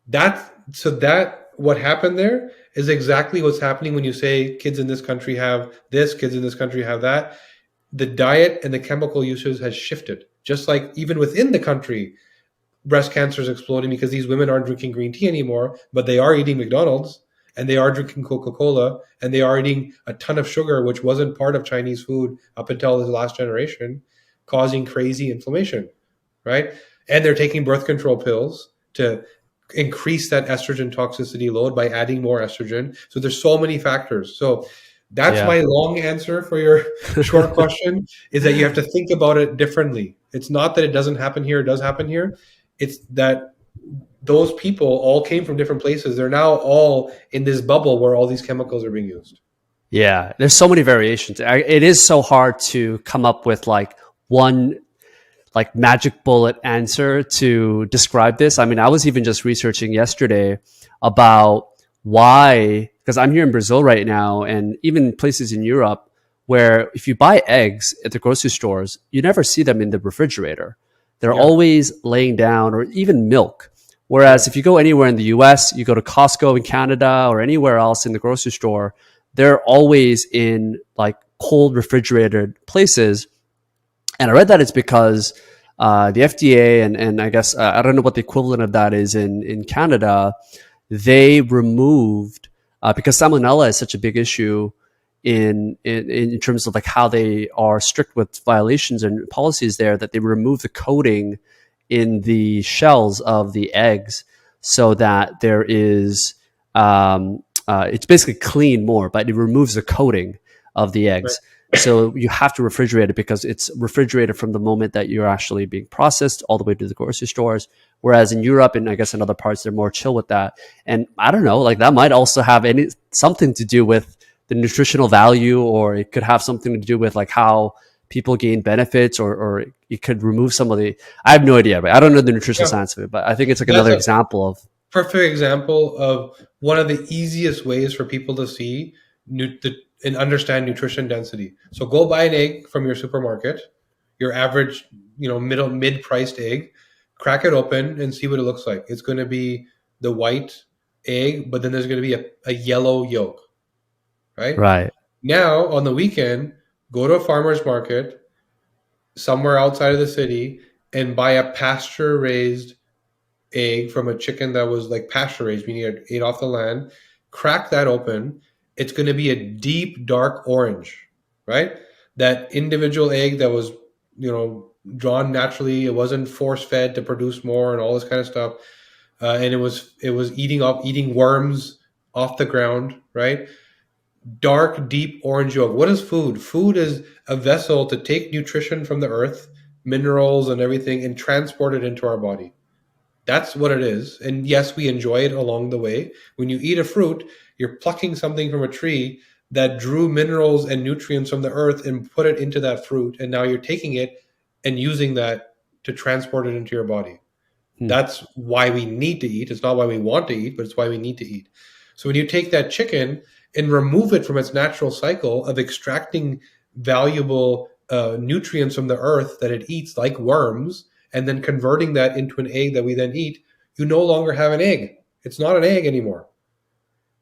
That what happened there is exactly what's happening when you say kids in this country have this, kids in this country have that. The diet and the chemical usage has shifted. Just like even within the country, breast cancer is exploding because these women aren't drinking green tea anymore, but they are eating McDonald's and they are drinking Coca-Cola and they are eating a ton of sugar, which wasn't part of Chinese food up until the last generation, causing crazy inflammation, right? And they're taking birth control pills to increase that estrogen toxicity load by adding more estrogen. So there's so many factors. So that's Yeah. my long answer for your short question, is that you have to think about it differently. It's not that it doesn't happen here, it does happen here. It's that those people all came from different places. They're now all in this bubble where all these chemicals are being used. Yeah. There's so many variations. It is so hard to come up with like one like magic bullet answer to describe this. I mean, I was even just researching yesterday about why, because I'm here in Brazil right now, and even places in Europe where if you buy eggs at the grocery stores, you never see them in the refrigerator. They're Yeah, always laying down, or even milk. Whereas yeah, if you go anywhere in the US, you go to Costco in Canada or anywhere else in the grocery store, they're always in like cold refrigerated places. And I read that it's because the FDA and I guess I don't know what the equivalent of that is in Canada. They removed because salmonella is such a big issue in terms of like how they are strict with violations and policies there, that they remove the coating in the shells of the eggs so that there is it's basically clean more, but it removes the coating of the right. eggs. So you have to refrigerate it because it's refrigerated from the moment that you're actually being processed all the way to the grocery stores. Whereas in Europe and I guess in other parts, they're more chill with that. And I don't know, like that might also have something to do with the nutritional value, or it could have something to do with like how people gain benefits, or it could remove some of the. I have no idea, but I don't know the nutritional Yeah, science of it. But I think it's like that's another a example of. perfect example of one of the easiest ways for people to see and understand nutrition density. So go buy an egg from your supermarket, your average, mid-priced egg, crack it open and see what it looks like. It's going to be the white egg, but then there's going to be a yellow yolk, right? Right. Now on the weekend, go to a farmer's market somewhere outside of the city and buy a pasture raised egg from a chicken that was like pasture raised, meaning it ate off the land. Crack that open. It's going to be a deep dark orange, right? That individual egg that was, drawn naturally. It wasn't force fed to produce more and all this kind of stuff. And it was eating worms off the ground, right? Dark, deep orange yolk. What is food? Food is a vessel to take nutrition from the earth, minerals and everything, and transport it into our body. That's what it is. And yes, we enjoy it along the way. When you eat a fruit, you're plucking something from a tree that drew minerals and nutrients from the earth and put it into that fruit. And now you're taking it and using that to transport it into your body. Hmm. That's why we need to eat. It's not why we want to eat, but it's why we need to eat. So when you take that chicken and remove it from its natural cycle of extracting valuable nutrients from the earth that it eats, like worms, and then converting that into an egg that we then eat, you no longer have an egg. It's not an egg anymore.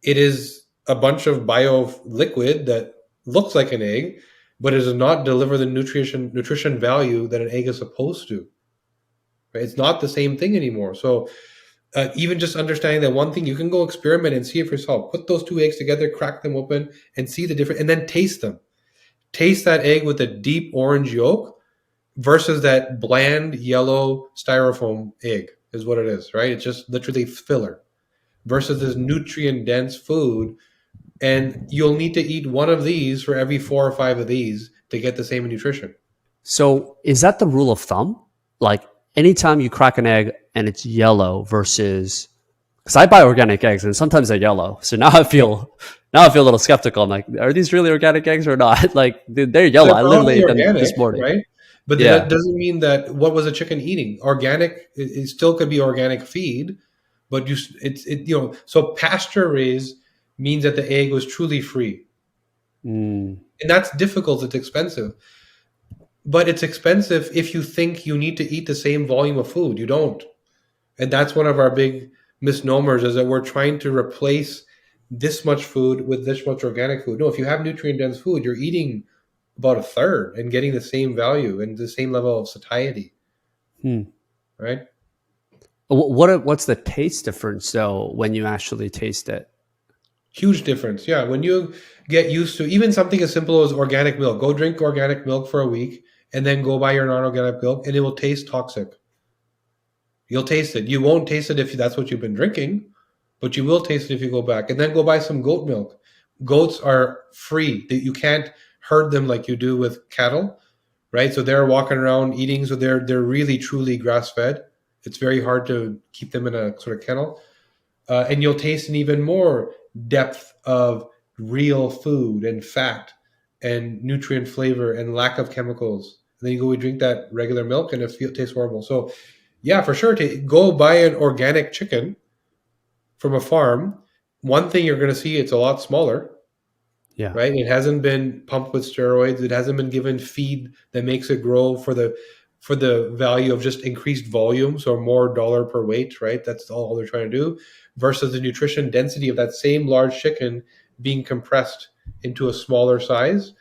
It is a bunch of bio liquid that looks like an egg, but it does not deliver the nutrition value that an egg is supposed to. Right? It's not the same thing anymore. So even just understanding that one thing, you can go experiment and see it for yourself. Put those two eggs together, crack them open, and see the difference, and then taste them. Taste that egg with a deep orange yolk versus that bland yellow styrofoam egg is what it is, right? It's just literally filler versus this nutrient dense food. And you'll need to eat one of these for every 4 or 5 of these to get the same nutrition. So is that the rule of thumb? Like anytime you crack an egg and it's yellow versus, because I buy organic eggs and sometimes they're yellow. So now I feel a little skeptical. I'm like, are these really organic eggs or not? Like they're yellow. I literally ate them this morning. Right? But that doesn't mean that what was a chicken eating? Organic, it still could be organic feed, but so pasture raised means that the egg was truly free. And that's difficult. It's expensive. But it's expensive if you think you need to eat the same volume of food. You don't. And that's one of our big misnomers, is that we're trying to replace this much food with this much organic food. No, if you have nutrient dense food, you're eating about a third and getting the same value and the same level of satiety. Right? What's the taste difference though when you actually taste it? Huge difference. Yeah. When you get used to even something as simple as organic milk, go drink organic milk for a week and then go buy your non-organic milk and it will taste toxic. You'll taste it. You won't taste it if that's what you've been drinking, but you will taste it if you go back. And then go buy some goat milk. Goats are free. You can't herd them like you do with cattle, right? So they're walking around eating. So they're really, truly grass-fed. It's very hard to keep them in a sort of kennel. And you'll taste an even more depth of real food and fat and nutrient flavor and lack of chemicals. And then you go and drink that regular milk and it tastes horrible. So yeah, for sure, go buy an organic chicken from a farm. One thing you're going to see, it's a lot smaller. Yeah. Right. It hasn't been pumped with steroids. It hasn't been given feed that makes it grow for the value of just increased volume. So more dollar per weight, right? That's all they're trying to do versus the nutrition density of that same large chicken being compressed into a smaller size.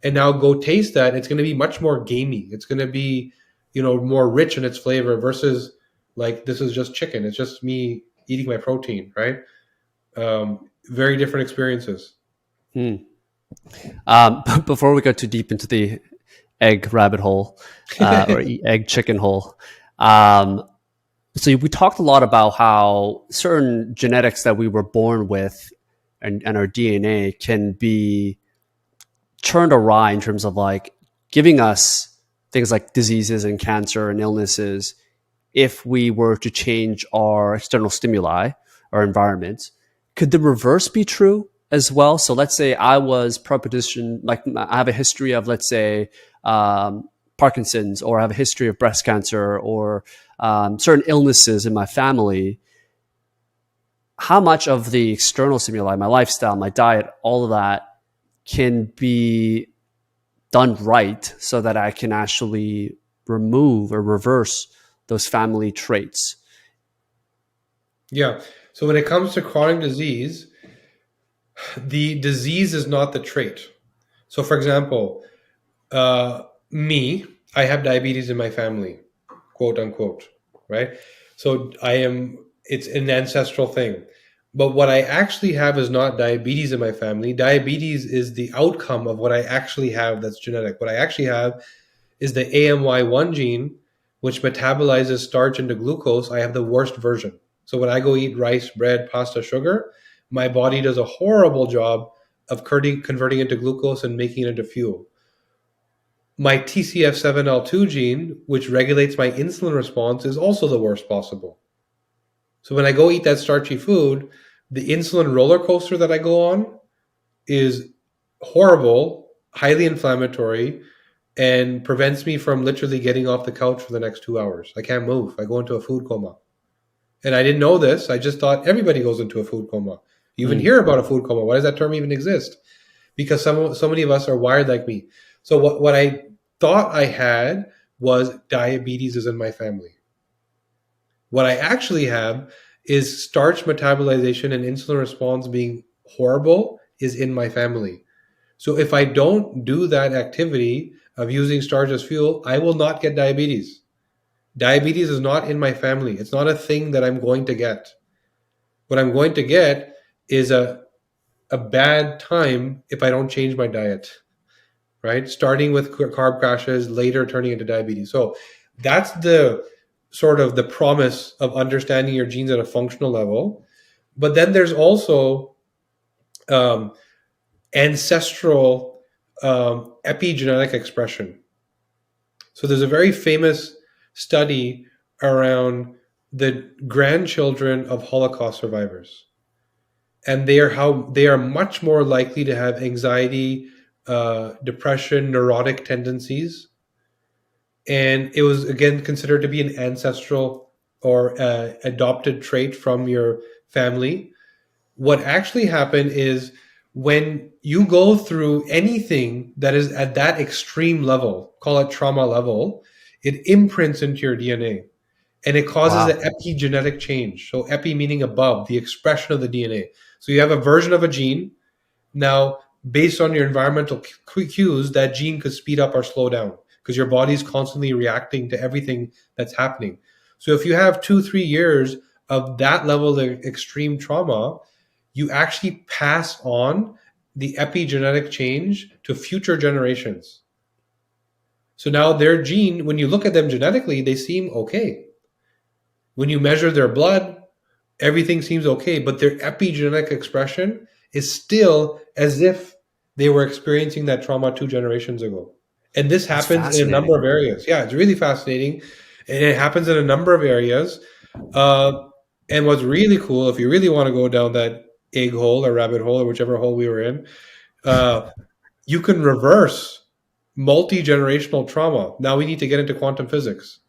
And now go taste that. It's going to be much more gamey. It's going to be, more rich in its flavor versus like, this is just chicken. It's just me eating my protein, right? Very different experiences. Before we go too deep into the egg rabbit hole or egg chicken hole, so we talked a lot about how certain genetics that we were born with and our DNA can be turned awry in terms of like giving us things like diseases and cancer and illnesses if we were to change our external stimuli, our environment. Could the reverse be true as well? So let's say I was predispositioned, like I have a history of, let's say, Parkinson's, or I have a history of breast cancer, or certain illnesses in my family. How much of the external stimuli, my lifestyle, my diet, all of that can be done right so that I can actually remove or reverse those family traits? Yeah. So when it comes to chronic disease, the disease is not the trait. So for example, I have diabetes in my family, quote unquote, right? So it's an ancestral thing. But what I actually have is not diabetes in my family. Diabetes is the outcome of what I actually have that's genetic. What I actually have is the AMY1 gene, which metabolizes starch into glucose. I have the worst version. So when I go eat rice, bread, pasta, sugar, my body does a horrible job of converting into glucose and making it into fuel. My TCF7L2 gene, which regulates my insulin response, is also the worst possible. So when I go eat that starchy food, the insulin roller coaster that I go on is horrible, highly inflammatory, and prevents me from literally getting off the couch for the next 2 hours. I can't move. I go into a food coma. And I didn't know this. I just thought everybody goes into a food coma. You even hear about a food coma. Why does that term even exist? Because so many of us are wired like me. So what I thought I had was diabetes is in my family. What I actually have is starch metabolization and insulin response being horrible is in my family. So if I don't do that activity of using starch as fuel, I will not get diabetes. Diabetes is not in my family. It's not a thing that I'm going to get. What I'm going to get is a bad time if I don't change my diet, right? Starting with carb crashes, later turning into diabetes. So that's the sort of the promise of understanding your genes at a functional level. But then there's also ancestral epigenetic expression. So there's a very famous study around the grandchildren of Holocaust survivors, and they are much more likely to have anxiety, depression, neurotic tendencies, and it was again considered to be an ancestral or adopted trait from your family. What actually happened is when you go through anything that is at that extreme level, call it trauma level, it imprints into your DNA and it causes an Wow. epigenetic change. So epi meaning above, the expression of the DNA. So you have a version of a gene. Now, based on your environmental cues, that gene could speed up or slow down because your body's constantly reacting to everything that's happening. So if you have 2-3 years of that level of extreme trauma, you actually pass on the epigenetic change to future generations. So now their gene, when you look at them genetically, they seem okay. When you measure their blood, everything seems okay, but their epigenetic expression is still as if they were experiencing that trauma 2 generations ago. And this That's happens in a number fascinating. of areas. Yeah, it's really fascinating. And it happens in a number of areas. Uh, and what's really cool, if you really want to go down that egg hole or rabbit hole or whichever hole we were in, uh, you can reverse multi generational trauma. Now we need to get into quantum physics.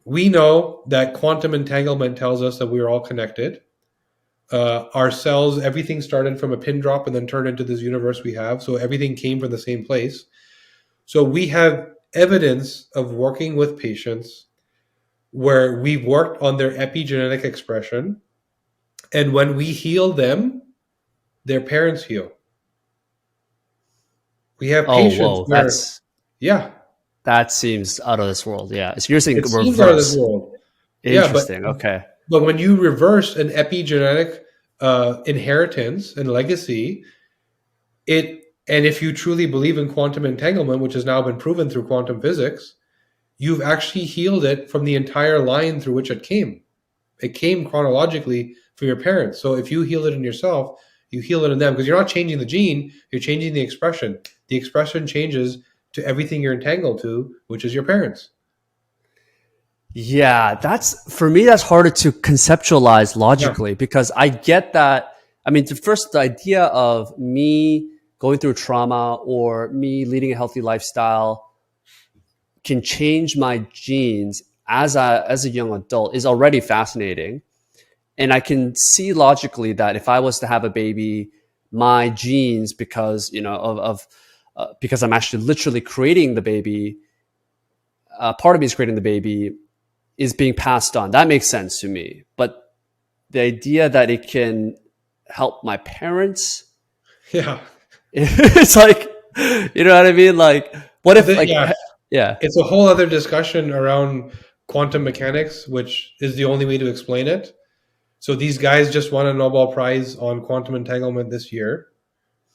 We know that quantum entanglement tells us that we are all connected. Our cells, everything started from a pin drop and then turned into this universe we have. So everything came from the same place. So we have evidence of working with patients where we've worked on their epigenetic expression. And when we heal them, their parents heal. We have Oh, patients whoa. where, yeah, That seems out of this world. Yeah. So you're saying it seems out of this reverse. world. Yeah, Interesting. Okay. but when you reverse an epigenetic inheritance and legacy, it and if you truly believe in quantum entanglement, which has now been proven through quantum physics, you've actually healed it from the entire line through which it came. It came chronologically from your parents. So if you heal it in yourself, you heal it in them because you're not changing the gene, you're changing the expression. The expression changes to everything you're entangled to, which is your parents. Yeah, that's for me, that's harder to conceptualize Yeah. logically because I get that. I mean, the idea of me going through trauma or me leading a healthy lifestyle can change my genes as a young adult is already fascinating. And I can see logically that if I was to have a baby, my genes, because because I'm actually literally creating the baby, part of me is creating the baby, is being passed on. That makes sense to me. But the idea that it can help my parents, Yeah. it's like, you know what I mean? Like, what if, like, Yeah. yeah, It's a whole other discussion around quantum mechanics, which is the only way to explain it. So these guys just won a Nobel Prize on quantum entanglement this year.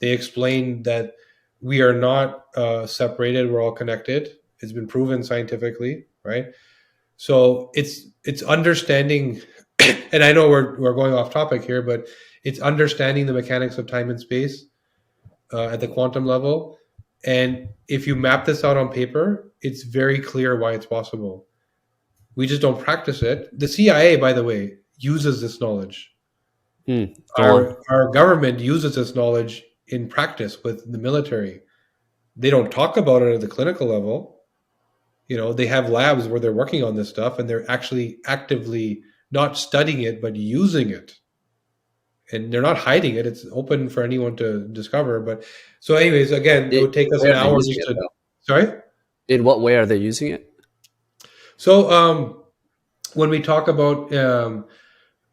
They explained that we are not separated; we're all connected. It's been proven scientifically, right? So it's understanding, and I know we're going off topic here, but it's understanding the mechanics of time and space at the quantum level. And if you map this out on paper, it's very clear why it's possible. We just don't practice it. The CIA, by the way, uses this knowledge. go on. Our government uses this knowledge in practice with the military. They don't talk about it at the clinical level. You know, they have labs where they're working on this stuff and they're actually actively not studying it but using it. and they're not hiding it. It's open for anyone to discover. But so, anyways, again, it would take us Where an are they hour using just it to. though? Sorry. In what way are they using it? So, when we talk about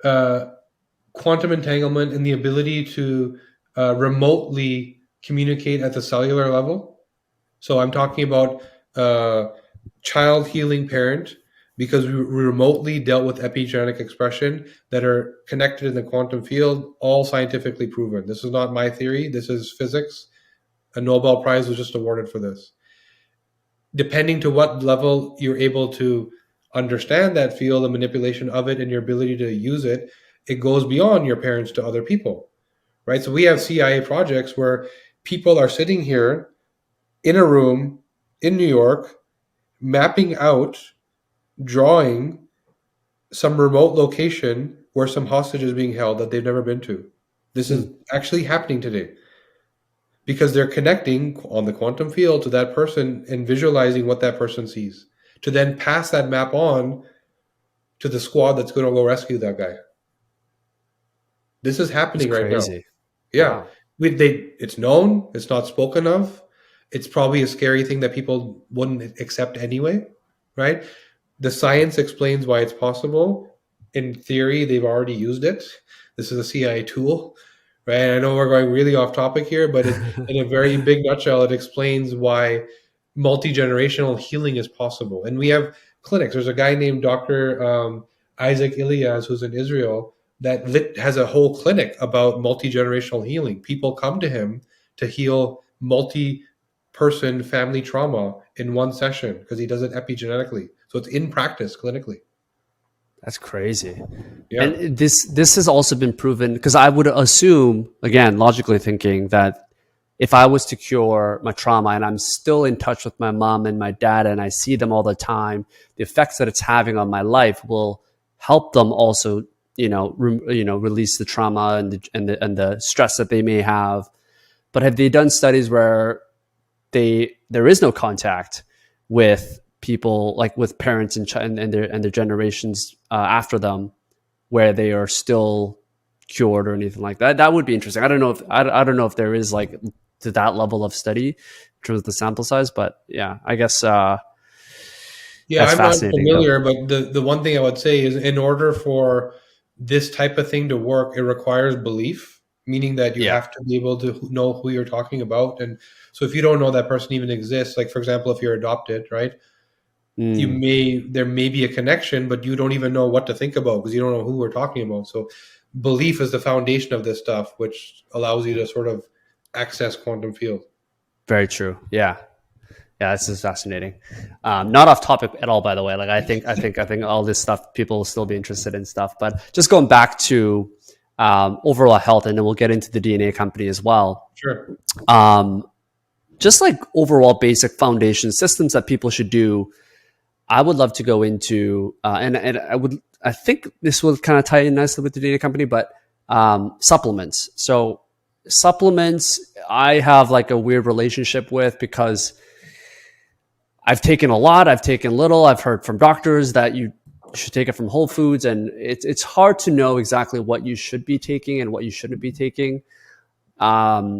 uh, quantum entanglement and the ability to remotely communicate at the cellular level. So I'm talking about child healing parent because we remotely dealt with epigenetic expression that are connected in the quantum field, all scientifically proven. This is not my theory. This is physics. A Nobel Prize was just awarded for this. Depending to what level you're able to understand that field, the manipulation of it, and your ability to use it, it goes beyond your parents to other people, right? So we have CIA projects where people are sitting here in a room in New York, mapping out, drawing some remote location where some hostage is being held that they've never been to. This is Hmm. actually happening today because they're connecting on the quantum field to that person and visualizing what that person sees to then pass that map on to the squad that's going to go rescue that guy. This is That's happening right now. crazy. Yeah, Wow. it's known. It's not spoken of. It's probably a scary thing that people wouldn't accept anyway, right? The science explains why it's possible. In theory, they've already used it. This is a CIA tool, right? I know we're going really off topic here, but in a very big nutshell, it explains why multi-generational healing is possible. And we have clinics. There's a guy named Dr. Isaac Elias who's in Israel that has a whole clinic about multi-generational healing. People come to him to heal multi-person family trauma in one session because he does it epigenetically. So it's in practice clinically. That's crazy. Yeah. And this has also been proven because I would assume, again, logically thinking that if I was to cure my trauma and I'm still in touch with my mom and my dad and I see them all the time, the effects that it's having on my life will help them also, release the trauma and the stress that they may have. But have they done studies where there is no contact with people, like with parents and their generations after them, where they are still cured or anything like that? That would be interesting. I don't know if there is like to that level of study in terms of the sample size, but yeah, I guess Yeah, that's I'm not fascinating though. familiar, but the one thing I would say is in order for this type of thing to work, it requires belief, meaning that you Yeah. have to be able to know who you're talking about. And so if you don't know that person even exists, like for example, if you're adopted, right? Mm, There may be a connection, but you don't even know what to think about because you don't know who we're talking about. So belief is the foundation of this stuff, which allows you to sort of access quantum field. very true. Yeah. Yeah, this is fascinating. Not off topic at all, by the way. Like I think all this stuff people will still be interested in stuff. But just going back to overall health, and then we'll get into the DNA company as well. Sure. Um, just like overall basic foundation systems that people should do. I would love to go into, and I think this will kind of tie in nicely with the DNA company, but supplements. So supplements, I have like a weird relationship with because I've taken a lot, I've taken little. I've heard from doctors that you should take it from Whole Foods, and it's hard to know exactly what you should be taking and what you shouldn't be taking. Um,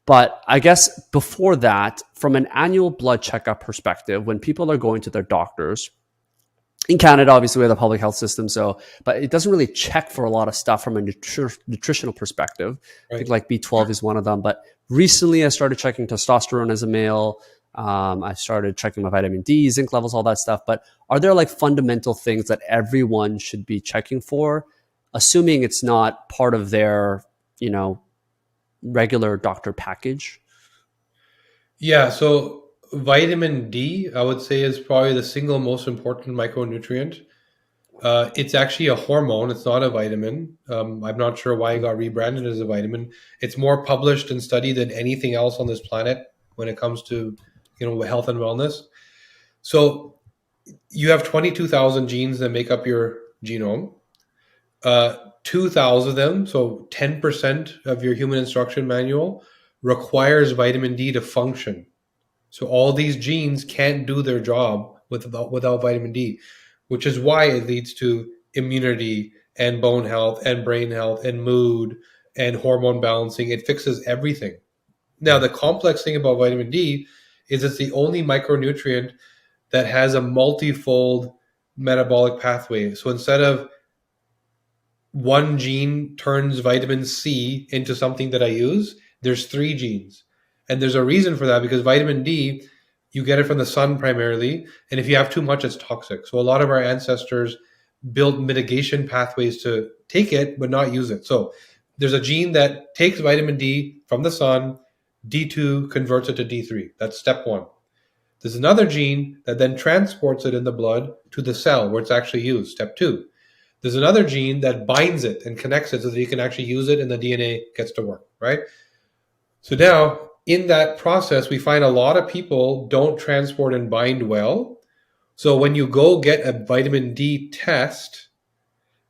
but I guess before that, from an annual blood checkup perspective, when people are going to their doctors in Canada, obviously we have a public health system, so but it doesn't really check for a lot of stuff from a nutritional perspective. I think Right. like B12 is one of them. But recently, I started checking testosterone as a male. I started checking my vitamin D, zinc levels, all that stuff. But are there like fundamental things that everyone should be checking for, assuming it's not part of their, you know, regular doctor package? Yeah, so vitamin D, I would say, is probably the single most important micronutrient. It's actually a hormone. It's not a vitamin. I'm not sure why it got rebranded as a vitamin. It's more published and studied than anything else on this planet when it comes to, health and wellness. So you have 22,000 genes that make up your genome. 2,000 of them, so 10% of your human instruction manual, requires vitamin D to function. So all these genes can't do their job without vitamin D, which is why it leads to immunity and bone health and brain health and mood and hormone balancing. It fixes everything. Now, the complex thing about vitamin D is it's the only micronutrient that has a multifold metabolic pathway. So instead of one gene turns vitamin C into something that I use, there's 3 genes. And there's a reason for that, because vitamin D, you get it from the sun primarily. And if you have too much, it's toxic. So a lot of our ancestors built mitigation pathways to take it, but not use it. So there's a gene that takes vitamin D from the sun, D2 converts it to D3. That's step 1. There's another gene that then transports it in the blood to the cell where it's actually used, step 2. There's another gene that binds it and connects it so that you can actually use it and the DNA gets to work, right? So now, in that process, we find a lot of people don't transport and bind well. So when you go get a vitamin D test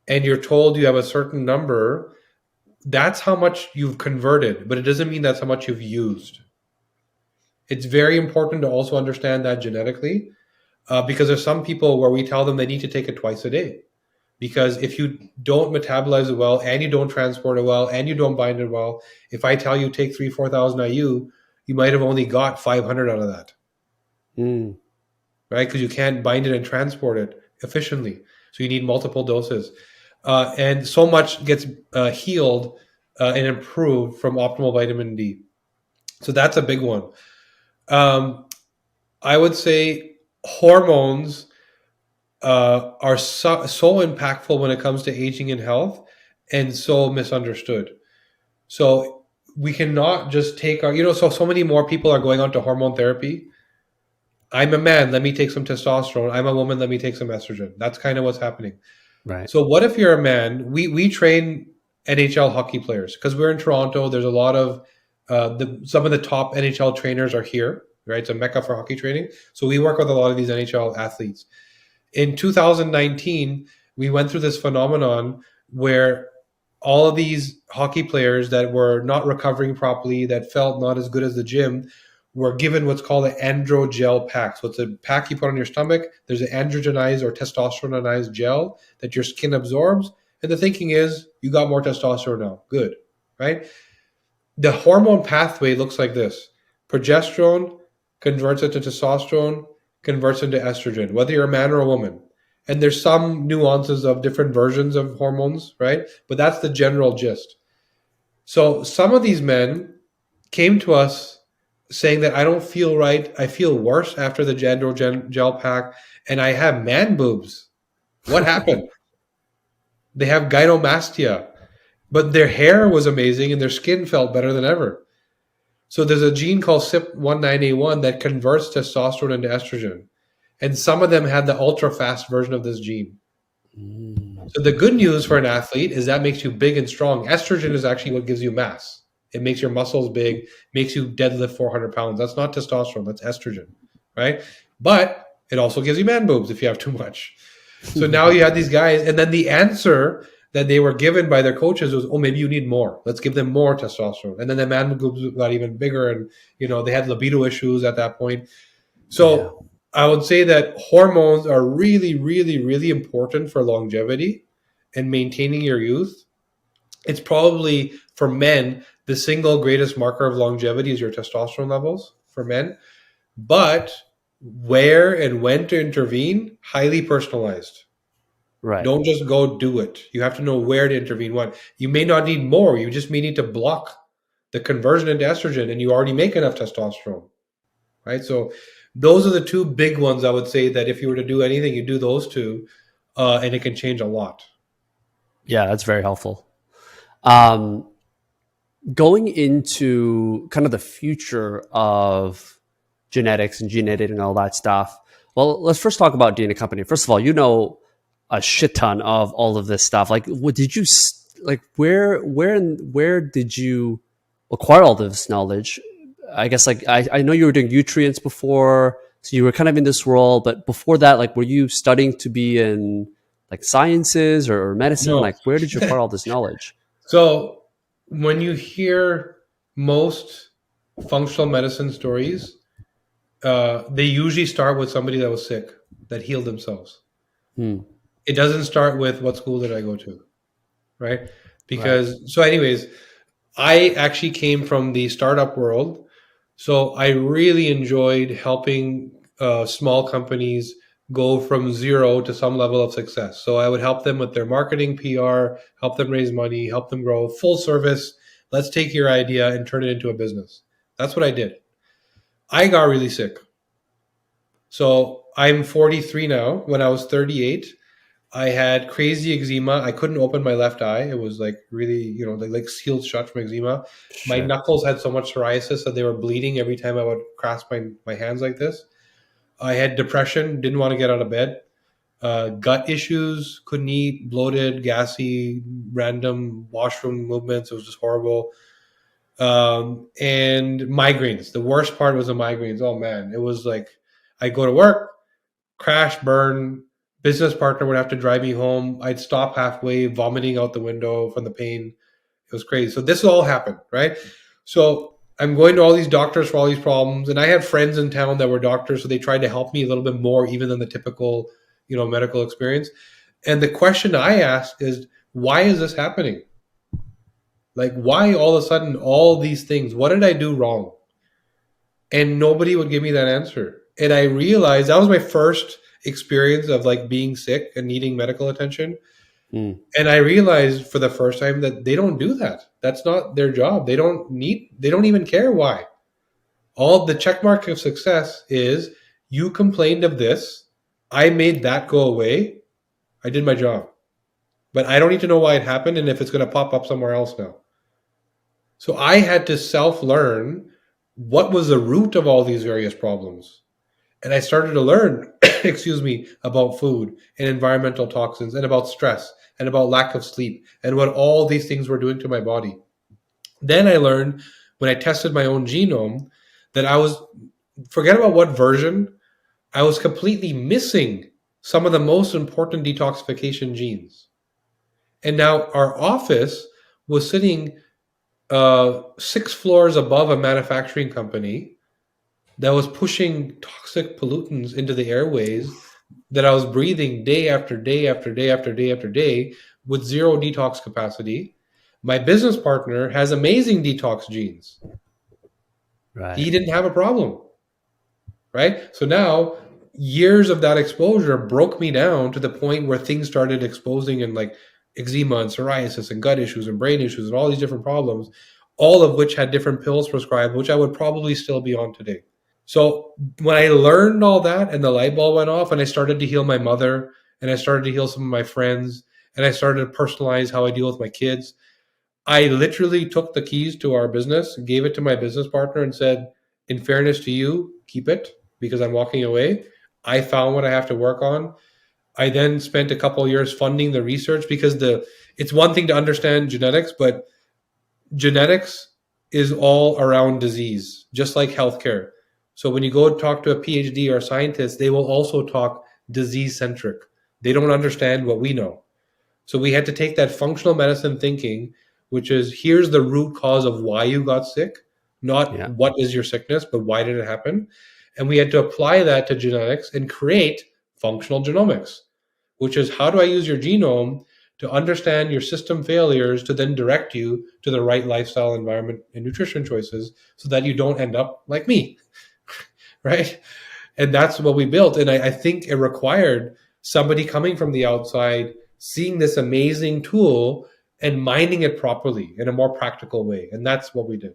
and you're told you have a certain number, that's how much you've converted, but it doesn't mean that's how much you've used. It's very important to also understand that genetically, because there's some people where we tell them they need to take it twice a day. Because if you don't metabolize it well and you don't transport it well and you don't bind it well, if I tell you take 3,000-4,000 IU, you might have only got 500 out of that. Right? Because you can't bind it and transport it efficiently. So you need multiple doses. And so much gets healed and improved from optimal vitamin D. So that's a big one. I would say hormones are so impactful when it comes to aging and health, and so misunderstood. So we cannot just take our, so many more people are going on to hormone therapy. I'm a man, let me take some testosterone. I'm a woman, let me take some estrogen. That's kind of what's happening. Right. So what if you're a man? We train NHL hockey players because we're in Toronto. There's a lot of some of the top NHL trainers are here, right? It's a mecca for hockey training. So we work with a lot of these NHL athletes. In 2019, we went through this phenomenon where all of these hockey players that were not recovering properly, that felt not as good as the gym, were given what's called an androgel pack. So it's a pack you put on your stomach. There's an androgenized or testosteronized gel that your skin absorbs. And the thinking is you got more testosterone now. Good, right? The hormone pathway looks like this. Progesterone converts it to testosterone, converts into estrogen, whether you're a man or a woman. And there's some nuances of different versions of hormones, right? But that's the general gist. So some of these men came to us saying that I don't feel right. I feel worse after the gel pack, and I have man boobs. What happened? They have gynecomastia, but their hair was amazing and their skin felt better than ever. So there's a gene called CYP19A1 that converts testosterone into estrogen. And some of them had the ultra fast version of this gene. So the good news for an athlete is that makes you big and strong. Estrogen is actually what gives you mass. It makes your muscles big, makes you deadlift 400 pounds. That's not testosterone, that's estrogen, right? But it also gives you man boobs if you have too much. So now you have these guys, and then the answer that they were given by their coaches was, oh, maybe you need more. Let's give them more testosterone. And then the man boobs got even bigger, and they had libido issues at that point. So I would say that hormones are really, really, really important for longevity and maintaining your youth. It's probably, for men, the single greatest marker of longevity is your testosterone levels for men. But where and when to intervene, highly personalized. Right. Don't just go do it. You have to know where to intervene. What you may not need more. You just may need to block the conversion into estrogen, and you already make enough testosterone, right? So those are the two big ones. I would say that if you were to do anything, you do those two, and it can change a lot. Yeah, that's very helpful. Going into kind of the future of genetics and gene editing and all that stuff. Well, let's first talk about DNA Company. First of all, a shit ton of all of this stuff. Like, what did you where did you acquire all this knowledge? I guess I know you were doing nutrients before, so you were kind of in this role. But before that, like, were you studying to be in like sciences or medicine? No. Like, where did you acquire all this knowledge? So when you hear most functional medicine stories, they usually start with somebody that was sick, that healed themselves. It doesn't start with what school did I go to. right? Right. Because, so, anyways, I actually came from the startup world. So I really enjoyed helping small companies go from zero to some level of success. So I would help them with their marketing, PR, help them raise money, help them grow, full service. Let's take your idea and turn it into a business. That's what I did. I got really sick. So I'm 43 now. When I was 38, I had crazy eczema. I couldn't open my left eye. It was like really, like sealed shut from eczema. My Shit. knuckles had so much psoriasis that they were bleeding every time I would grasp my hands like this. I had depression, didn't want to get out of bed. Gut issues, couldn't eat, bloated, gassy, random washroom movements. It was just horrible. And migraines. The worst part was the migraines. Oh man, it was like I go to work, crash, burn. Business partner would have to drive me home. I'd stop halfway, vomiting out the window from the pain. It was crazy. So this all happened, right? So I'm going to all these doctors for all these problems, and I had friends in town that were doctors, so they tried to help me a little bit more, even than the typical, medical experience. And the question I asked is, why is this happening? Like, why all of a sudden all these things? What did I do wrong? And nobody would give me that answer. And I realized that was my first experience of like being sick and needing medical attention. Mm. And I realized for the first time that they don't do that. That's not their job. They don't even care why. All the check mark of success is you complained of this. I made that go away. I did my job. But I don't need to know why it happened and if it's going to pop up somewhere else now. So I had to self learn what was the root of all these various problems. And I started to learn, excuse me, about food and environmental toxins and about stress and about lack of sleep and what all these things were doing to my body. Then I learned when I tested my own genome that forget about what version, I was completely missing some of the most important detoxification genes. And now our office was sitting 6 floors above a manufacturing company that was pushing toxic pollutants into the airways that I was breathing day after day after day after day after day with zero detox capacity. My business partner has amazing detox genes. Right. He didn't have a problem, right? So now years of that exposure broke me down to the point where things started exposing and like eczema and psoriasis and gut issues and brain issues and all these different problems, all of which had different pills prescribed, which I would probably still be on today. So when I learned all that and the light bulb went off and I started to heal my mother and I started to heal some of my friends and I started to personalize how I deal with my kids, I literally took the keys to our business, gave it to my business partner and said, in fairness to you, keep it because I'm walking away. I found what I have to work on. I then spent a couple of years funding the research because it's one thing to understand genetics, but genetics is all around disease, just like healthcare. So when you go talk to a PhD or a scientist, they will also talk disease centric. They don't understand what we know. So we had to take that functional medicine thinking, which is here's the root cause of why you got sick, not Yeah. what is your sickness, but why did it happen? And we had to apply that to genetics and create functional genomics, which is how do I use your genome to understand your system failures to then direct you to the right lifestyle, environment, and nutrition choices so that you don't end up like me, right? And that's what we built. And I think it required somebody coming from the outside, seeing this amazing tool and mining it properly in a more practical way. And that's what we did.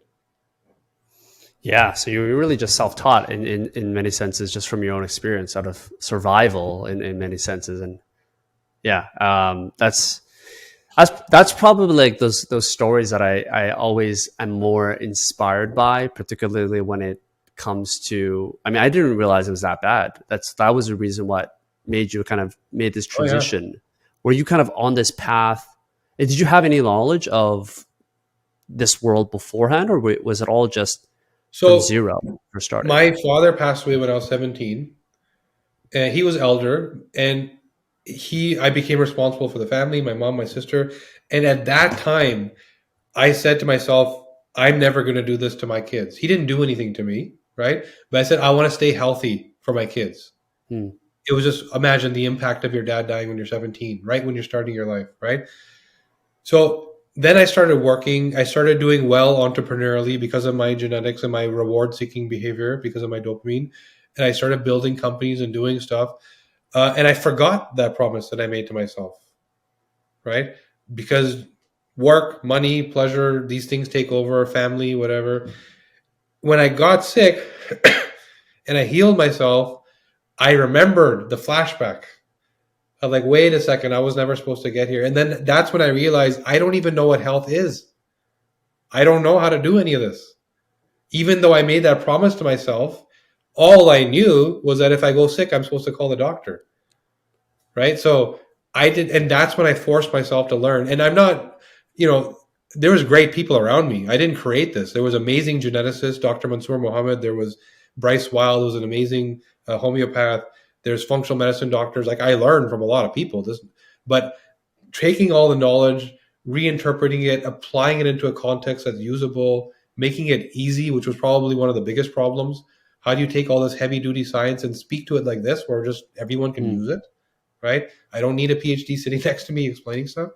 Yeah. So you were really just self-taught in many senses, just from your own experience, out of survival in many senses. And yeah, that's probably like those stories that I always am more inspired by, particularly when it comes to. I mean, I didn't realize it was that bad. That was the reason what made you kind of made this Oh, yeah. transition. Were you kind of on this path? And did you have any knowledge of this world beforehand, or was it all just from So zero for starting? my father passed away when I was 17. And he was elder, and I became responsible for the family, my mom, my sister. And at that time, I said to myself, I'm never going to do this to my kids. He didn't do anything to me, right? But I said, I want to stay healthy for my kids. Hmm. It was just imagine the impact of your dad dying when you're 17, right? When you're starting your life, right? So then I started working. I started doing well entrepreneurially because of my genetics and my reward seeking behavior, because of my dopamine. And I started building companies and doing stuff. And I forgot that promise that I made to myself, right? Because work, money, pleasure, these things take over, family, whatever. When I got sick and I healed myself, I remembered the flashback. I'm like, wait a second, I was never supposed to get here. And then that's when I realized I don't even know what health is. I don't know how to do any of this. Even though I made that promise to myself, all I knew was that if I go sick, I'm supposed to call the doctor. Right. So I did. And that's when I forced myself to learn. And I'm not, you know, there was great people around me. I didn't create this. There was amazing geneticists, Dr. Mansour Mohammed. There was Bryce Wild, who was an amazing homeopath. There's functional medicine doctors. Like, I learned from a lot of people. But taking all the knowledge, reinterpreting it, applying it into a context that's usable, making it easy, which was probably one of the biggest problems. How do you take all this heavy duty science and speak to it like this, where just everyone can use it, right? I don't need a PhD sitting next to me explaining stuff.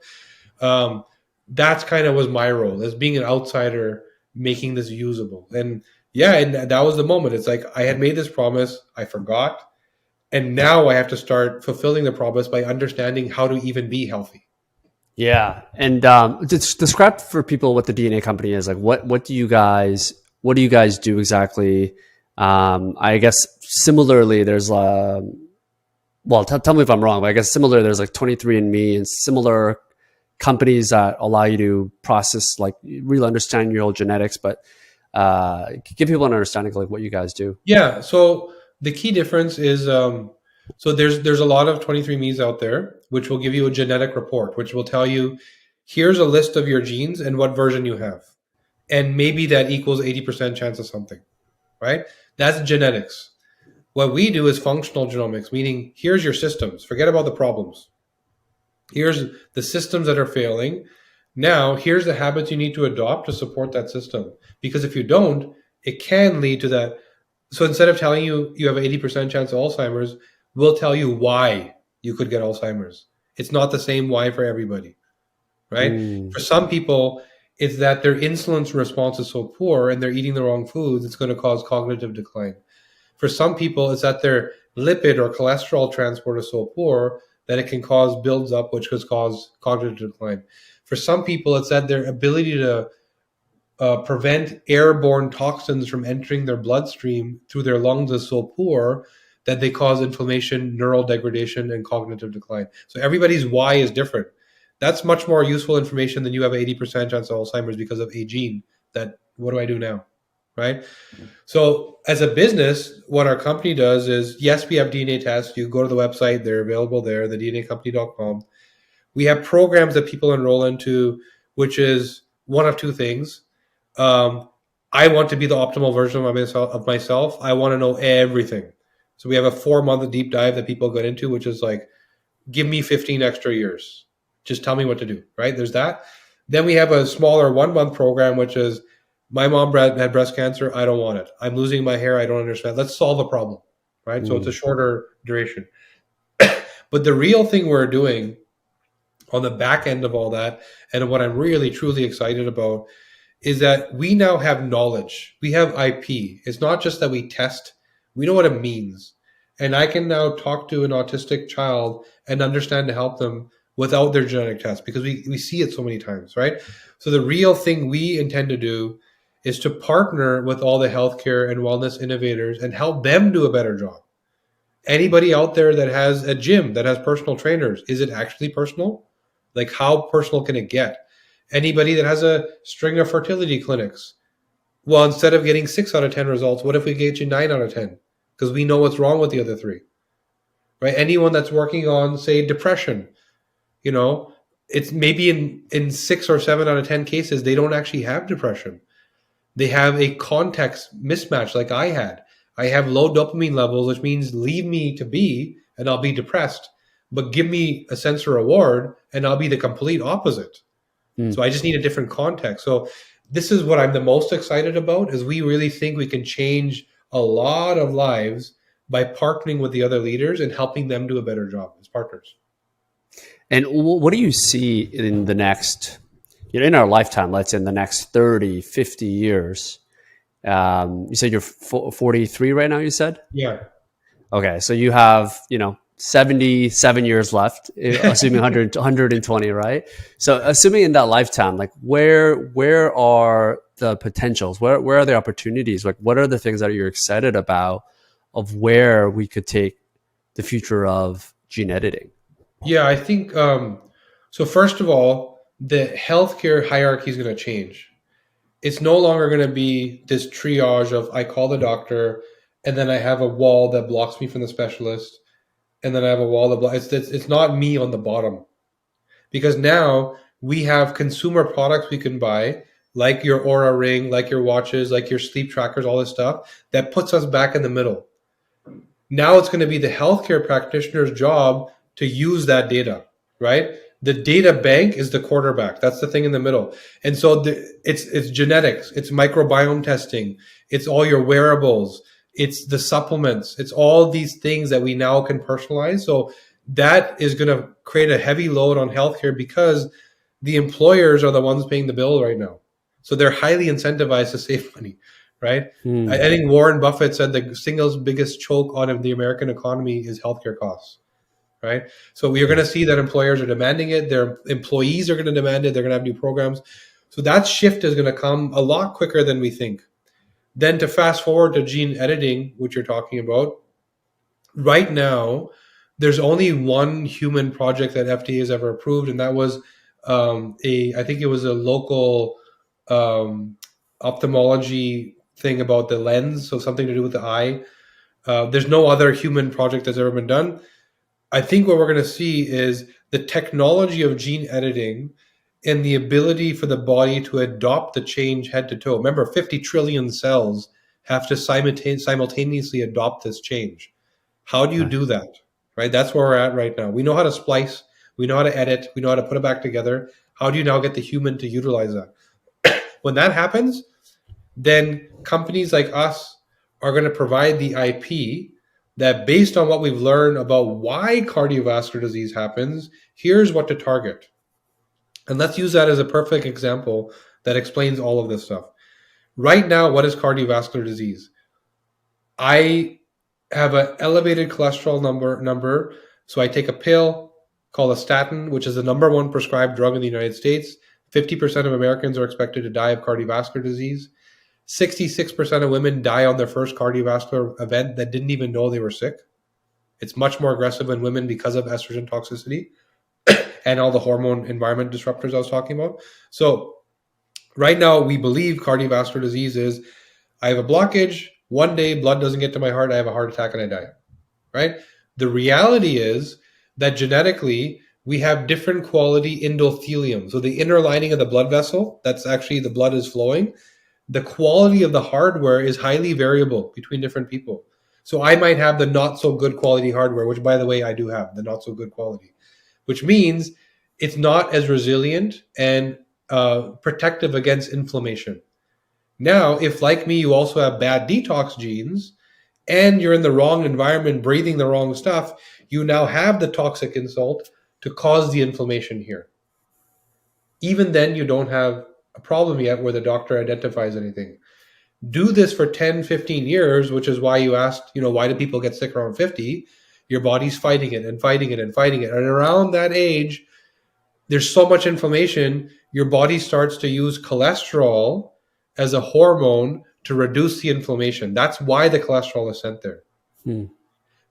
That's kind of was my role as being an outsider, making this usable. And yeah, and that was the moment. It's like I had made this promise, I forgot, and now I have to start fulfilling the promise by understanding how to even be healthy. Yeah, and describe for people what the DNA company is. Like, what do you guys do exactly? I guess similarly, there's well, tell me if I'm wrong, but I guess similar. There's like 23andMe and similar companies that allow you to process, like, really understand your old genetics, but give people an understanding of like what you guys do. Yeah. So the key difference is, so there's a lot of 23andMe's out there, which will give you a genetic report, which will tell you, here's a list of your genes and what version you have, and maybe that equals 80% chance of something, right? That's genetics. What we do is functional genomics, meaning here's your systems. Forget about the problems. Here's the systems that are failing. Now, here's the habits you need to adopt to support that system. Because if you don't, it can lead to that. So instead of telling you you have an 80% chance of Alzheimer's, we'll tell you why you could get Alzheimer's. It's not the same why for everybody, right? For some people, it's that their insulin response is so poor and they're eating the wrong foods, it's going to cause cognitive decline. For some people, it's that their lipid or cholesterol transport is so poor that it can cause builds up, which could cause cognitive decline. For some people, it's that their ability to prevent airborne toxins from entering their bloodstream through their lungs is so poor that they cause inflammation, neural degradation, and cognitive decline. So everybody's why is different. That's much more useful information than you have an 80% chance of Alzheimer's because of a gene. That, what do I do now? Right? So as a business, what our company does is, yes, we have DNA tests. You go to the website, they're available there, thednacompany.com. We have programs that people enroll into, which is one of two things. I want to be the optimal version of myself. I want to know everything. So we have a 4-month deep dive that people get into, which is like, give me 15 extra years. Just tell me what to do, right? There's that. Then we have a smaller 1-month program, which is, my mom had breast cancer. I don't want it. I'm losing my hair. I don't understand. Let's solve the problem, right? So it's a shorter duration. But the real thing we're doing on the back end of all that, and what I'm really, truly excited about, is that we now have knowledge. We have IP. It's not just that we test. We know what it means. And I can now talk to an autistic child and understand to help them without their genetic test, because we see it so many times, right? So the real thing we intend to do is to partner with all the healthcare and wellness innovators and help them do a better job. Anybody out there that has a gym, that has personal trainers, is it actually personal? Like, how personal can it get? Anybody that has a string of fertility clinics, well, instead of getting 6 out of 10 results, what if we get you 9 out of 10? Because we know what's wrong with the other 3, right? Anyone that's working on, say, depression, it's maybe in 6 or 7 out of 10 cases, they don't actually have depression. They have a context mismatch like I had. I have low dopamine levels, which means leave me to be and I'll be depressed, but give me a sense of reward and I'll be the complete opposite. So I just need a different context. So this is what I'm the most excited about, is we really think we can change a lot of lives by partnering with the other leaders and helping them do a better job as partners. And what do you see in the next, in our lifetime, let's say in the next 30, 50 years? You said you're 43 right now, you said? Yeah. Okay. So you have, 77 years left, assuming 120, right? So assuming in that lifetime, like where are the potentials? Where are the opportunities? Like what are the things that you're excited about of where we could take the future of gene editing? Yeah, I think so. First of all, the healthcare hierarchy is going to change. It's no longer going to be this triage of I call the doctor, and then I have a wall that blocks me from the specialist, and then I have a wall that blocks. It's not me on the bottom, because now we have consumer products we can buy, like your Aura ring, like your watches, like your sleep trackers, all this stuff that puts us back in the middle. Now it's going to be the healthcare practitioner's job to use that data, right? The data bank is the quarterback. That's the thing in the middle. And so it's genetics, it's microbiome testing, it's all your wearables, it's the supplements, it's all these things that we now can personalize. So that is going to create a heavy load on healthcare because the employers are the ones paying the bill right now. So they're highly incentivized to save money, right? I Hmm. think Warren Buffett said the single biggest choke on the American economy is healthcare costs, right? So we are going to see that employers are demanding it. Their employees are going to demand it. They're going to have new programs. So that shift is going to come a lot quicker than we think. Then to fast forward to gene editing, which you're talking about, right now, there's only one human project that FDA has ever approved, and that was I think it was a local um, ophthalmology thing about the lens, so something to do with the eye. There's no other human project that's ever been done. I think what we're going to see is the technology of gene editing and the ability for the body to adopt the change head to toe. Remember, 50 trillion cells have to simultaneously adopt this change. How do you Right. do that? Right? That's where we're at right now. We know how to splice, we know how to edit, we know how to put it back together. How do you now get the human to utilize that? When that happens, then companies like us are going to provide the IP that, based on what we've learned about why cardiovascular disease happens, here's what to target. And let's use that as a perfect example that explains all of this stuff. Right now, what is cardiovascular disease? I have an elevated cholesterol number, so I take a pill called a statin, which is the number one prescribed drug in the United States. 50% of Americans are expected to die of cardiovascular disease. 66% of women die on their first cardiovascular event that didn't even know they were sick. It's much more aggressive in women because of estrogen toxicity and all the hormone environment disruptors I was talking about. So, right now, we believe cardiovascular disease is I have a blockage, one day blood doesn't get to my heart, I have a heart attack and I die, right? The reality is that genetically, we have different quality endothelium. So, the inner lining of the blood vessel, that's actually the blood is flowing, the quality of the hardware is highly variable between different people. So I might have the not so good quality hardware, which by the way, I do have the not so good quality, which means it's not as resilient and protective against inflammation. Now, if like me, you also have bad detox genes and you're in the wrong environment, breathing the wrong stuff, you now have the toxic insult to cause the inflammation here. Even then, you don't have a problem yet where the doctor identifies anything. Do this for 10, 15 years, which is why you asked, why do people get sick around 50? Your body's fighting it and fighting it and fighting it. And around that age, there's so much inflammation, your body starts to use cholesterol as a hormone to reduce the inflammation. That's why the cholesterol is sent there. Hmm.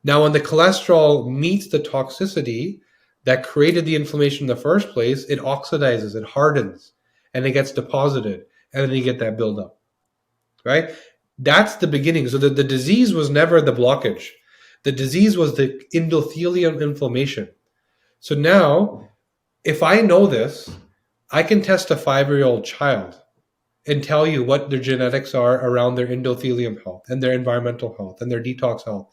Now, when the cholesterol meets the toxicity that created the inflammation in the first place, it oxidizes, it hardens, and it gets deposited. And then you get that buildup, right? That's the beginning. So the disease was never the blockage. The disease was the endothelium inflammation. So now, if I know this, I can test a 5-year-old child and tell you what their genetics are around their endothelium health and their environmental health and their detox health.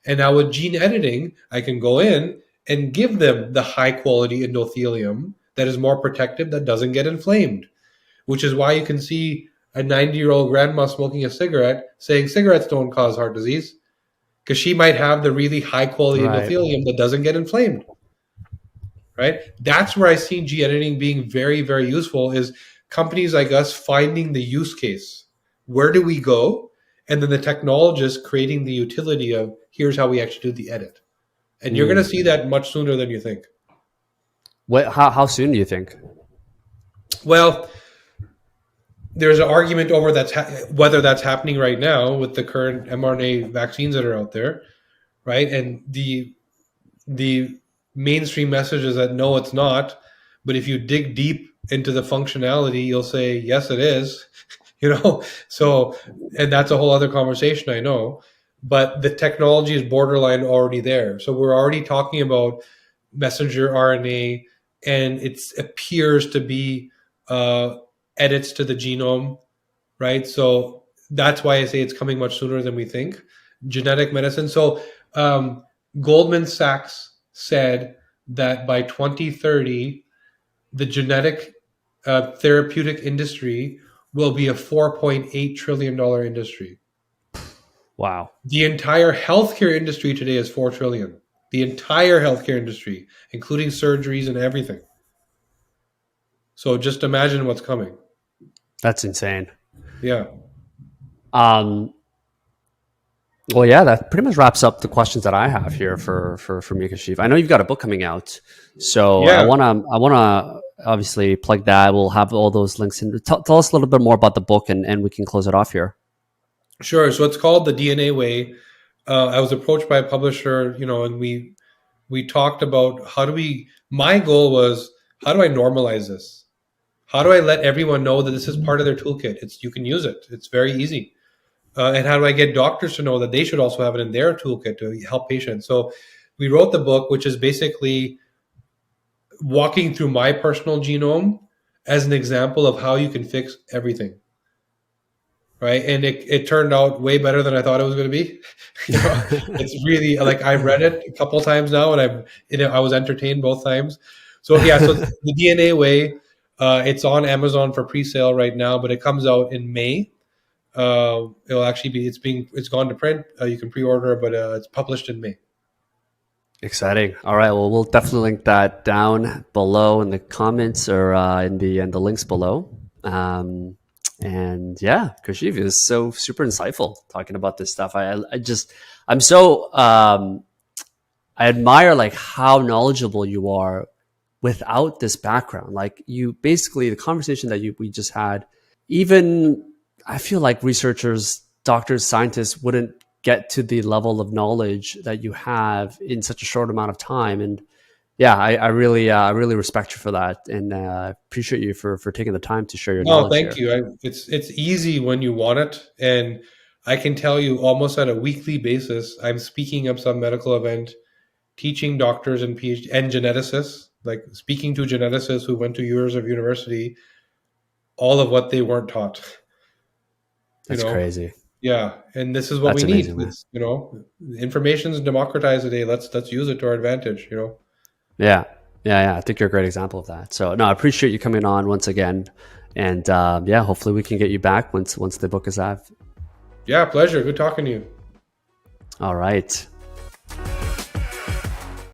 And now with gene editing, I can go in and give them the high quality endothelium that is more protective, that doesn't get inflamed, which is why you can see a 90-year-old grandma smoking a cigarette saying cigarettes don't cause heart disease because she might have the really high quality Right. endothelium that doesn't get inflamed, right? That's where I see gene editing being very, very useful, is companies like us finding the use case. Where do we go? And then the technologist creating the utility of, here's how we actually do the edit. And you're going to Mm. see that much sooner than you think. How soon do you think? Well, there's an argument over whether that's happening right now with the current mRNA vaccines that are out there, right? And the mainstream message is that no, it's not. But if you dig deep into the functionality, you'll say yes, it is. So, and that's a whole other conversation, I know. But the technology is borderline already there. So we're already talking about messenger RNA, and it appears to be edits to the genome, right? So that's why I say it's coming much sooner than we think. Genetic medicine. So Goldman Sachs said that by 2030, the genetic therapeutic industry will be a $4.8 trillion industry. Wow. The entire healthcare industry today is $4 trillion. The entire healthcare industry, including surgeries and everything. So just imagine what's coming. That's insane. Yeah. Well, yeah, that pretty much wraps up the questions that I have here for me, Kashif. I know you've got a book coming out, so Yeah. I wanna obviously plug that. We'll have all those links in. Tell us a little bit more about the book, and we can close it off here. Sure. So it's called The DNA Way. I was approached by a publisher, and we talked about my goal was, how do I normalize this? How do I let everyone know that this is part of their toolkit? You can use it. It's very easy. And how do I get doctors to know that they should also have it in their toolkit to help patients? So we wrote the book, which is basically walking through my personal genome as an example of how you can fix everything. Right. And it turned out way better than I thought it was going to be. It's really, like, I read it a couple times now, and I was entertained both times. So yeah, so The DNA Way, it's on Amazon for pre-sale right now, but it comes out in May. It'll actually be, it's gone to print. You can pre-order, but it's published in May. Exciting. All right. Well, we'll definitely link that down below in the comments or in the links below. And yeah, Kashif is so super insightful talking about this stuff. I'm so I admire like how knowledgeable you are without this background. Like, you basically, the conversation that we just had, even I feel like researchers, doctors, scientists wouldn't get to the level of knowledge that you have in such a short amount of time. And yeah, I really respect you for that, and appreciate you for taking the time to share your knowledge. No, thank here. you. It's easy when you want it, and I can tell you almost on a weekly basis, I'm speaking up some medical event, teaching doctors and PhD and geneticists, like speaking to geneticists who went to years of university, all of what they weren't taught. That's crazy. Yeah, and this is what we need. Information is democratized today. Let's use it to our advantage. Yeah. I think you're a great example of that. So no, I appreciate you coming on once again, and yeah, hopefully we can get you back once the book is out. Yeah, pleasure. Good talking to you. All right.